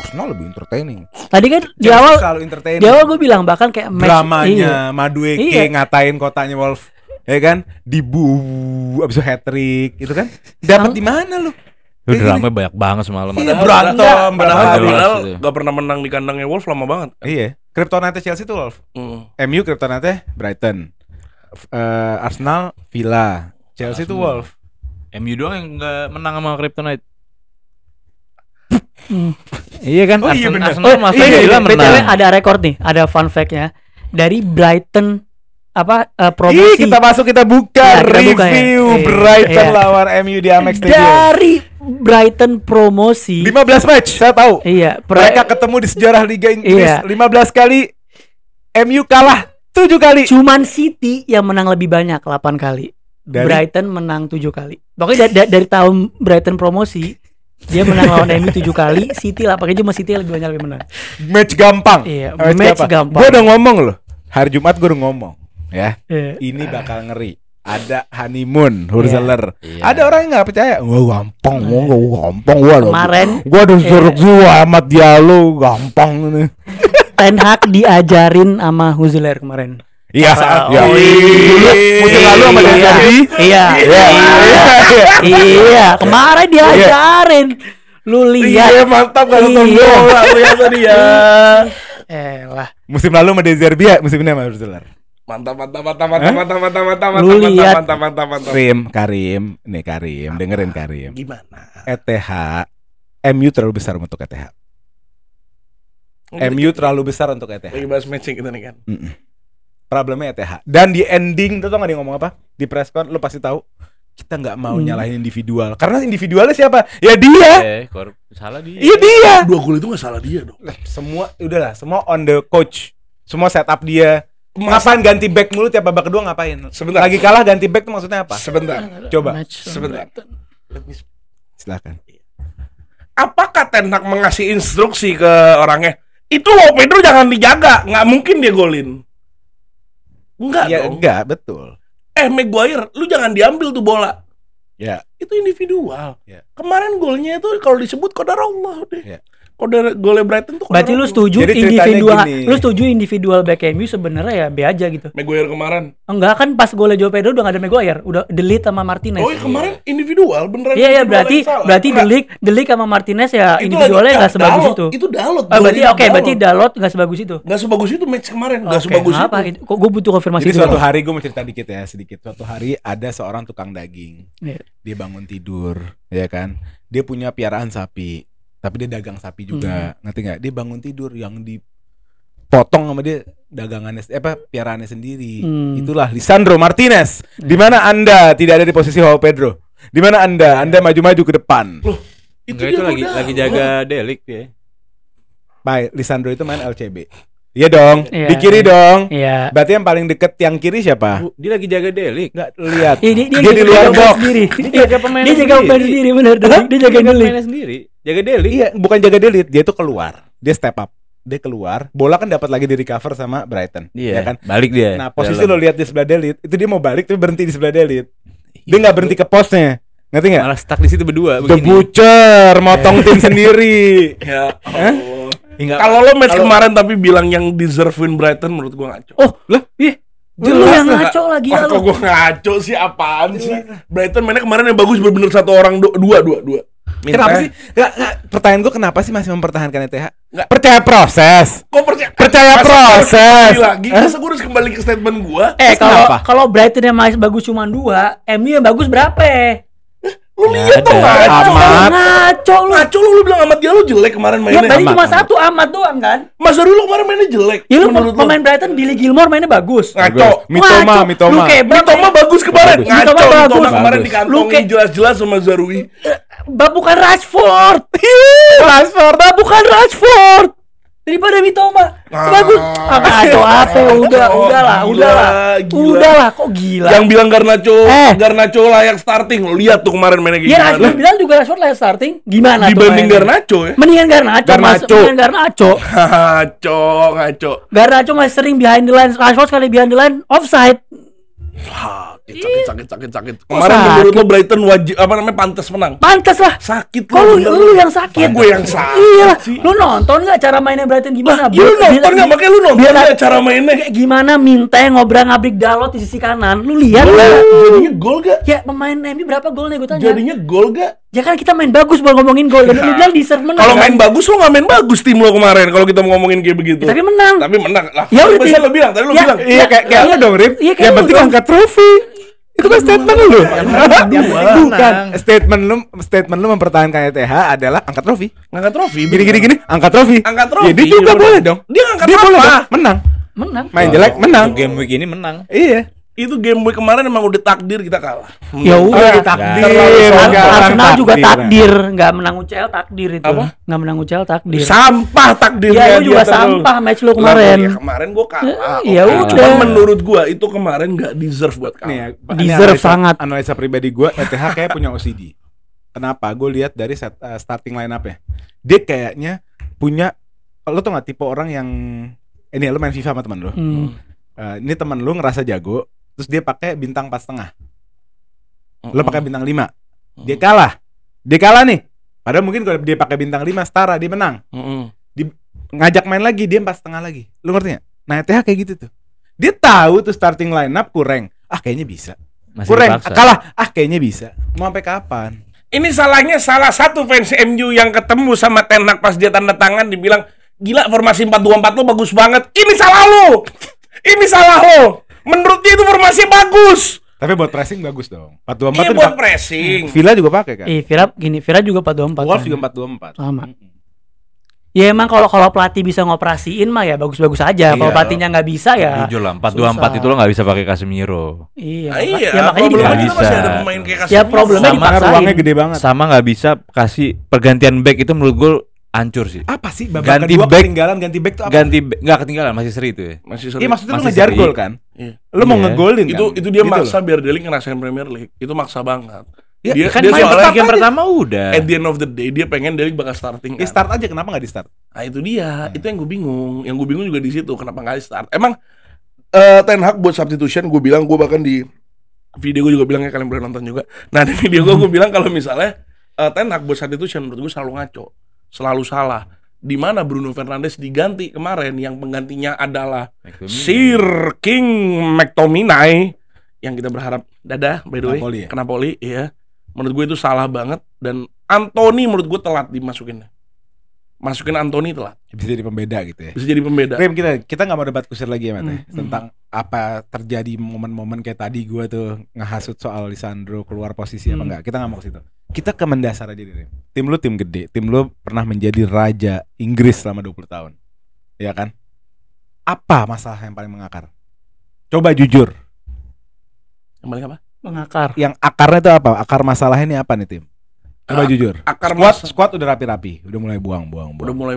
Arsenal lebih entertaining. Tadi kan di awal gue bilang bahkan kayak match dramanya Madueke ngatain kotanya Wolf, ya kan? Abis itu hat-trick, itu kan? Dapat di mana lu? Drama banyak banget semalam. Iya, berantem, padahal gak pernah menang di kandangnya Wolf lama banget. Iya, Kryptonite Chelsea tuh Wolf. MU Kryptonite Brighton, Arsenal Villa, Chelsea tuh Wolf. MU doang yang nggak menang sama Kryptonite. Iya kan? Oh iya benar. Arsenal sama Villa menang. BTW ada rekor nih, ada fun fact-nya. Dari Brighton promosi. Kita masuk, kita buka review Brighton lawan MU di Amex Stadium. Dari Brighton promosi 15 match, saya tahu. Iya, mereka ketemu di sejarah Liga Inggris 15 kali, MU kalah 7 kali. Cuman City yang menang lebih banyak 8 kali. Brighton menang 7 kali. Pokoknya dari tahun Brighton promosi dia menang lawan MU 7 kali, City lah pakai cuma City lebih banyak menang. Match gampang. Iya, match gampang. Gue udah ngomong loh. Hari Jumat gue udah ngomong, ya. Ini bakal ngeri. Ada honeymoon, Hurzeler. Ada orang yang nggak percaya. Wah gampang, Kemarin gue udah suruh gua amat Diallo gampang nih. Ten Hag diajarin sama Hurzeler kemarin. Iya, musim lalu sama Dezerbi. Iya, kemarin diajarin. Lu lihat. Iya, mantap kalau nonton bola ternyata dia. Musim lalu sama Dezerbi ya, musim ini sama Hurzeler. Mantap. Lu lihat. Karim, dengerin Karim. Gimana? ETH, MU terlalu besar untuk ETH. MU terlalu besar untuk ETH. Lagi bahas matching kita nih kan. Problemnya ETH. Dan di ending, tuh tau gak dia ngomong apa? Di press con, lu pasti tahu. Kita nggak mau nyalahin individual. Karena individualnya siapa? Ya dia. Salah dia. Iya dia. 2 gol itu nggak salah dia dong. Semua semua on the coach. Semua setup dia. Ngapain ganti back mulu tiap babak kedua ngapain? Sebentar. Lagi kalah ganti back tuh maksudnya apa? Sebentar. Coba. Sebentar. Silakan. Apakah Ten Hag mengasih instruksi ke orangnya? Itu Joao Pedro jangan dijaga, nggak mungkin dia golin. Enggak dong. Enggak, betul. Maguire, lu jangan diambil tuh bola. Ya. Itu individual. Ya. Kemarin golnya itu kalau disebut qadarullah deh. Ya. Golnya Brighton tuh. Berarti lu setuju individual back MU sebenarnya ya B aja gitu. Maguire kemarin. Enggak kan pas golnya Joao Pedro udah gak ada Maguire, udah delete sama Martinez. Oh iya kemarin individual beneran. Iya berarti delete sama Martinez ya individualnya enggak sebagus itu. Itu Dalot. Berarti Dalot enggak sebagus itu. Enggak sebagus itu match kemarin, enggak sebagus itu. Kok gue butuh konfirmasi. Jadi suatu hari gue mau cerita sedikit. Suatu hari ada seorang tukang daging. Dia bangun tidur, ya kan? Dia punya piaraan sapi. Tapi dia dagang sapi juga, ngerti nggak? Dia bangun tidur yang dipotong sama dia dagangannya, piaraannya sendiri. Itulah Lisandro Martinez. Di mana Anda tidak ada di posisi Joao Pedro? Di mana Anda maju ke depan? Loh, itu lagi jaga Delik dia. Baik, Lisandro itu main LCB. Iya dong, di kiri dong. Iya. Berarti yang paling deket yang kiri siapa? Dia lagi jaga Delik. Nggak lihat. Dia di luar box. Dia jaga pemain sendiri, benar. Dia jaga pemain sendiri. Jaga Delik. Iya, bukan jaga Delik, dia tuh keluar. Dia step up. Dia keluar, bola kan dapat lagi di recover sama Brighton. Iya ya kan? Balik dia. Nah, posisi lo lihat di sebelah Delit, itu dia mau balik tapi berhenti di sebelah Delit. Dia nggak berhenti ke posnya. Ngerti nggak? Malah stuck di situ berdua begini. The Butcher motong tim sendiri. Ya Allah. Kalau lo match kemarin tapi bilang yang deserve win Brighton menurut gua ngaco. Oh, lah, jelas yang ngaco lagi ya lo. Kok gua ngaco sih, apaan sih? Brighton mainnya kemarin yang bagus bener-bener satu orang dua. Kenapa sih? Pertanyaan gua kenapa sih masih mempertahankan ETH? Percaya proses. Kok percaya proses? Lagi, masa gua harus kembali ke statement gua? Kalau Brighton yang masih bagus cuma 2, MU yang bagus berapa? Lu lihat tuh ngaco lu bilang amat dia lu jelek kemarin mainnya. Ya tadi cuma 1 amat doang kan. Mas Zaru lu kemarin mainnya jelek. Ya lu pemain Brighton Billy Gilmore mainnya bagus. Ngaco. Mitoma bagus kemarin. Mitoma bagus kemarin dikantongin jelas-jelas sama Zarui. Bukan Rashford. Bukan Rashford. daripada Mitoma. Bagus. Ngaco apa? Udahlah, kok gila. Yang bilang Garnacho layak starting. Lo lihat tuh kemarin mainnya kayak Ya, gimana. Rashford bilang juga Rashford layak starting. Gimana Dibanding tuh mainnya? Garnacho ya. Mendingan Garnacho. Ngaco. Garnacho masih sering behind the line, Rashford sekali behind the line offside. Sakit. Kemarin menurut lo Brighton wajib pantas menang? Pantas lah. Sakit Kok lu yang sakit? Gue yang sakit. Iya lah. sih. Lu nonton nggak cara mainnya Brighton gimana? Lu nonton nggak? Makanya lu nonton nggak cara mainnya? Kayak gimana Minte ngobrak-ngabrik Dalot di sisi kanan? Lu lihat nggak? Jadinya gol gak? Ya pemain MU berapa golnya gue tanya? Jadinya gol gak? Ya kan kita main bagus buat ngomongin gol dan lu bilang deserve menang. Kalau kan? main bagus lo nggak main bagus tim lo kemarin. Kalau kita mau ngomongin kayak begitu. Tapi menang. Tapi menang lah. Ya udah, Biasanya lo bilang. Tadi lo bilang. Iya kayak lu dong, Rip. Iya, kayak Yang lu penting dong. angkat trofi. Itu kan statement lu. Bukan, menang. statement lu mempertahankan ETH adalah angkat trofi. Ngangkat trofi. Gini, angkat trofi. Angkat trofi. Jadi juga Udah. boleh dong. Dia ngangkat boleh apa? dong, menang. Menang. Main jelek menang. Game week ini menang. Iya. Itu game week kemarin emang udah takdir kita kalah. Ya udah takdir. Arsenal juga Takdir. takdir, nggak menang UCL takdir itu. Apa? Nggak menang UCL takdir. Sampah takdirnya. Ya lu juga dia terus. sampah match lu Ya kemarin. kemarin gua kalah. Ya Oke. udah. Cuman menurut gua itu kemarin nggak deserve buat kalah. Nih ya, Deserve analisa- sangat. Analisa pribadi gue, ETH kayak punya OCD. Kenapa? Gue lihat dari starting line up-nya. Dia kayaknya punya, lo tau gak tipe orang yang ini lo main FIFA sama teman lo. Ini teman lo ngerasa jago, terus dia pakai bintang 4,5. Lo pakai bintang 5. Dia kalah nih. Padahal mungkin kalau dia pakai bintang 5 setara dia menang. Ngajak main lagi dia 4,5 lagi. Lo ngerti gak? Nah ETH kayak gitu tuh. Dia tahu tuh starting line up kurang. Kayaknya bisa. Masih Kurang, dipaksa. kalah. Kayaknya bisa. Mau sampai kapan? Ini salahnya salah satu fans MU yang ketemu sama Ten Hag pas dia tanda tangan dibilang, "Gila formasi 4-2-4 lo bagus banget." Ini salah lo. Ini salah lo. Menurut dia itu formasi bagus. Tapi buat pressing bagus dong. 4-2-4 Iya tuh buat dipakai. pressing. Villa juga pakai kan? Vira juga 4-2-4. Wolves kan? juga 4-2-4. Sama. Ya emang kalau pelatih bisa ngoperasiin mah ya bagus-bagus aja. Kalau Iya. pelatihnya nggak bisa ya. Jujur lah, 4-2-4 itu lo nggak bisa pakai Casemiro. Iya. Iya, Ya makanya problemnya dipaksain. kita masih ada pemain kayak Ya Casemiro. problemnya Sama dipaksain. ruangnya gede banget. Sama nggak bisa kasih pergantian back itu menurut gue hancur sih. Apa sih babak Ganti kedua back. ketinggalan ganti back tuh apa? Nggak ketinggalan, masih seri itu ya. Masih Iya sering. maksudnya lu Masih ngejar seri. gol kan? Iya. Lu mau Iya. ngegolin kan? Itu dia Gitu maksa loh. biar Delik ngerasain Premier League. Itu maksa banget. Ya, dia Kan dia main soalnya game pertama udah. at the end of the day dia pengen Delik bakal starting Ya kan. start aja, kenapa nggak di start? Nah itu dia, itu yang gue bingung. Yang gue bingung juga di situ, kenapa nggak di start? Emang Ten Hag buat substitution, gue bilang, gue bahkan di video gue juga bilang ya, kalian boleh nonton juga. Nah di video gue bilang kalau misalnya Ten Hag buat substitution menurut gue selalu ngaco, selalu salah. Di mana Bruno Fernandes diganti kemarin, yang penggantinya adalah Sir King McTominay, yang kita berharap dadah by the way, Napoli ya? ke Napoli, iya. Menurut gue itu salah banget, dan Anthony menurut gue telat dimasukinnya. Masukin Anthony telat. Bisa jadi pembeda gitu ya. Bisa jadi pembeda. Rem, kita nggak mau debat kusir lagi ya Mat ya? Hmm. Tentang apa terjadi momen-momen kayak tadi gua tuh ngehasut soal Lisandro keluar posisi apa enggak. Kita nggak mau ke situ. Kita ke mendasar aja deh, Rem. Tim lu tim gede, tim lu pernah menjadi raja Inggris selama 20 tahun. Ya kan? Apa masalah yang paling mengakar? Coba jujur. Yang paling apa? Mengakar. Yang akarnya itu apa? Akar masalahnya ini apa nih, tim? Coba jujur. Akar Squad udah rapi-rapi, udah mulai buang. udah mulai.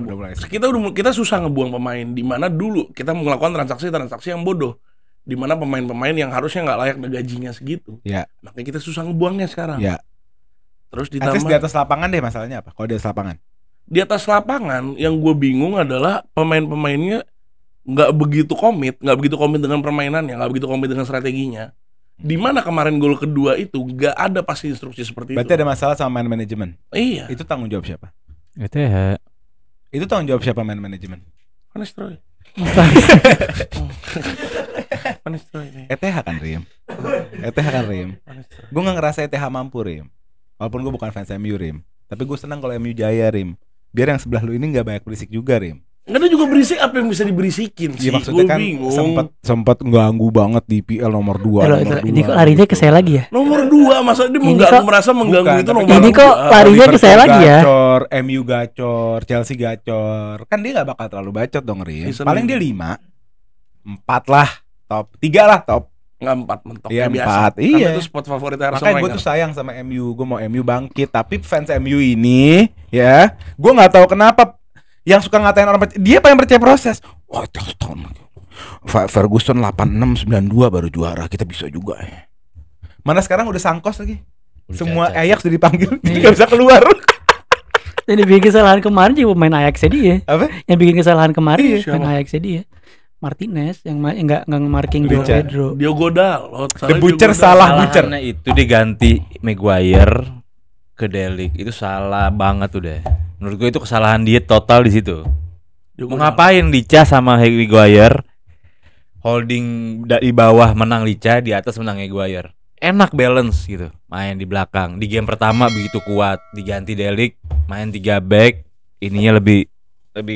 Kita susah ngebuang pemain, di mana dulu kita melakukan transaksi yang bodoh, di mana pemain-pemain yang harusnya nggak layak gajinya segitu. Ya. Makanya kita susah ngebuangnya sekarang. Ya. Terus At least ditambah di atas lapangan deh masalahnya apa? Kalau di atas lapangan. di atas lapangan yang gue bingung adalah pemain-pemainnya nggak begitu komit dengan permainannya, nggak begitu komit dengan strateginya. Di mana kemarin gol kedua itu nggak ada pasti instruksi seperti Berarti itu. ada masalah sama main manajemen. Iya. Itu tanggung jawab siapa? ETH. Itu tanggung jawab siapa main manajemen? Van Nistelrooy. Van Nistelrooy. ETH kan Rim. ETH kan Rim. Gue gak ngerasa ETH mampu Rim. Walaupun gue bukan fans MU Rim. Tapi gue senang kalau MU jaya Rim. Biar yang sebelah lu ini gak banyak berisik juga Rim. Nggak ada juga berisik, apa yang bisa diberisikin sih? Iya maksudnya Gua kan bingung. sempat ganggu banget di PL nomor 2. Ini kok larinya ke saya lagi ya? Nomor 2, masa dia kok- merasa mengganggu Bukan, itu tapi nomor ini kok dua. larinya ke saya lagi ya? Gacor, MU gacor, Chelsea gacor. Kan dia gak bakal terlalu bacot dong Rim. Bisa Paling dia nih. 5 4 lah top 3 lah top. Nggak 4 mentok Iya, kayak biasa. 4, Karena iya. itu spot favorit Arsene Makanya gue Wenger. tuh sayang sama MU. Gue mau MU bangkit. Tapi fans MU ini ya, gue nggak tahu kenapa Yang suka ngatain orang dia paling percaya proses. Wah, tahun Ferguson 86-92 baru juara, kita bisa juga ya. Mana sekarang udah sangkos lagi. Semua Ajax udah dipanggil, nggak bisa keluar. Yang bikin kesalahan kemarin juga pemain Ajax dia. Apa? Yang bikin kesalahan kemarin pemain Ajax dia. Martinez yang nggak nge-marking Joao Pedro. Diogo Dalot. The Butcher salah Butcher. Karena itu diganti Maguire ke Delik itu salah banget udah. Menurut gue itu kesalahan dia total di situ. Mau ngapain Licha sama Maguire? Holding di bawah menang Licha, di atas menang Maguire. Enak balance gitu. Main di belakang. Di game pertama begitu kuat, diganti Delik, main 3 back, ininya lebih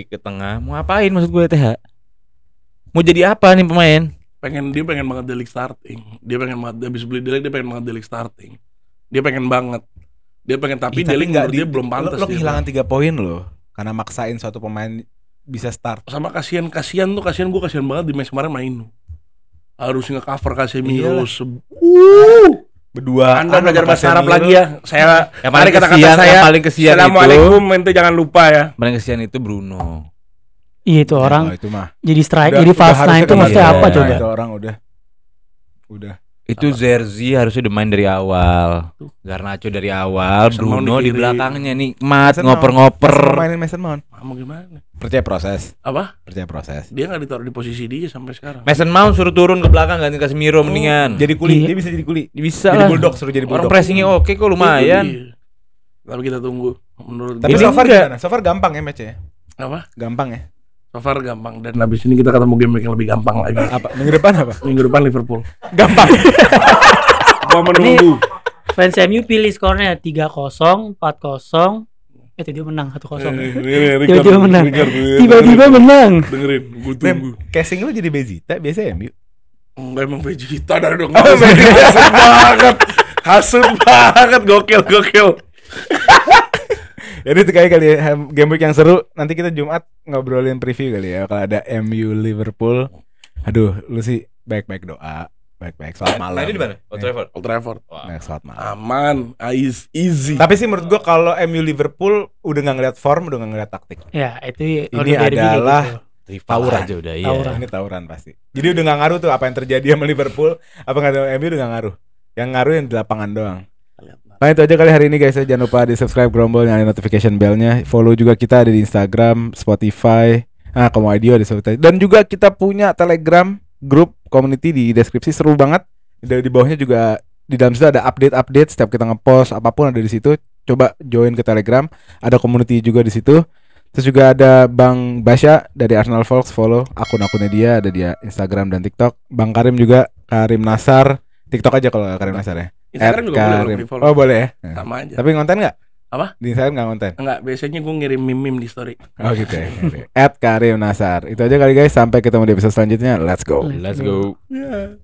ke tengah. Mau ngapain maksud gue TH? Mau jadi apa nih pemain? Dia pengen banget Delik starting. Dia pengen banget habis beli Delik, dia pengen banget Delik starting. Dia pengen banget. Tapi Delik enggak, dia belum pantas. Lo kehilangan 3 poin loh karena maksain suatu pemain bisa start. Sama kasihan gue kasihan banget di match kemarin main. Harus nge-cover Casemiro. Berdua. Anda belajar bahasa Arab lagi ya. Saya yang paling kesian, yang paling kesian itu. Assalamualaikum, ente jangan lupa ya. Paling kesian itu Bruno. Iya itu orang. Itu mah. Jadi strike, jadi fast nine itu maksudnya apa coba? Itu orang udah. Itu Zerzi harusnya udah main dari awal. Garnacho dari awal, Bruno di belakangnya nikmat ngoper-ngoper. Mainin Mason Mount. Mau gimana? Percaya proses. Apa? Percaya proses. Dia enggak ditaruh di posisi dia sampai sekarang. Mason Mount suruh turun ke belakang ganti Casemiro mendingan. Jadi kuli, dia bisa jadi kuli. Bisa jadi lah. bulldog, suruh jadi bulldog. Orang pressingnya oke kok lumayan. Tapi kita tunggu. Menurut tapi so far gimana? So far gampang ya match-nya. Apa? Gampang ya. So far gampang, dan habis ini kita ketemu game yang lebih gampang lagi. Apa? Minggu depan apa? Minggu depan Liverpool. Gampang. Gua menunggu. Fans MU pilih skornya 3-0, 4-0. Dia menang 1-0. Tiba-tiba menang. Tiba-tiba menang. Dengerin, gua tunggu. Casing lu jadi Bezita biasa MU. Enggak, emang Vegeta dari dong. Hasut banget, gokil. Jadi itu kayak kali ya, game week yang seru. Nanti kita Jumat ngobrolin preview kali ya. Kalau ada MU Liverpool. Aduh, lu sih baik-baik doa. Baik-baik soal malam. Ini di mana? Old Trafford. Baik soal malam. Aman, easy. Tapi sih menurut gua kalau MU Liverpool udah nggak ngeliat form, udah nggak ngeliat taktik. Ya, itu ini adalah gitu. Tawuran aja udah iya. Ini tawuran pasti. Jadi udah nggak ngaruh tuh apa yang terjadi sama Liverpool, apa nggak ada MU udah nggak ngaruh. Yang ngaruh yang di lapangan doang. Nah itu aja kali hari ini guys. Jangan lupa di subscribe Grombol, nyalain notification bellnya. Follow juga kita ada di Instagram, Spotify, Komo Audio di Spotify. Dan juga kita punya Telegram grup community di deskripsi, seru banget. Di bawahnya juga di dalam situ ada update setiap kita ngepost apapun ada di situ. Coba join ke Telegram. Ada community juga di situ. Terus juga ada Bang Basya dari Arsenal Folks, follow akun-akunnya dia, ada di Instagram dan TikTok. Bang Karim juga, Karim Nasar. TikTok aja kalau Karim Nasar ya. Instagram juga boleh di follow. Oh boleh ya. Sama aja. Tapi ngonten nggak? Apa? Di Instagram nggak ngonten? Enggak, biasanya gue ngirim meme di story. Oh gitu ya. @Karim Nasar. Itu aja kali guys. Sampai ketemu di episode selanjutnya. Let's go. Let's go. Yeah.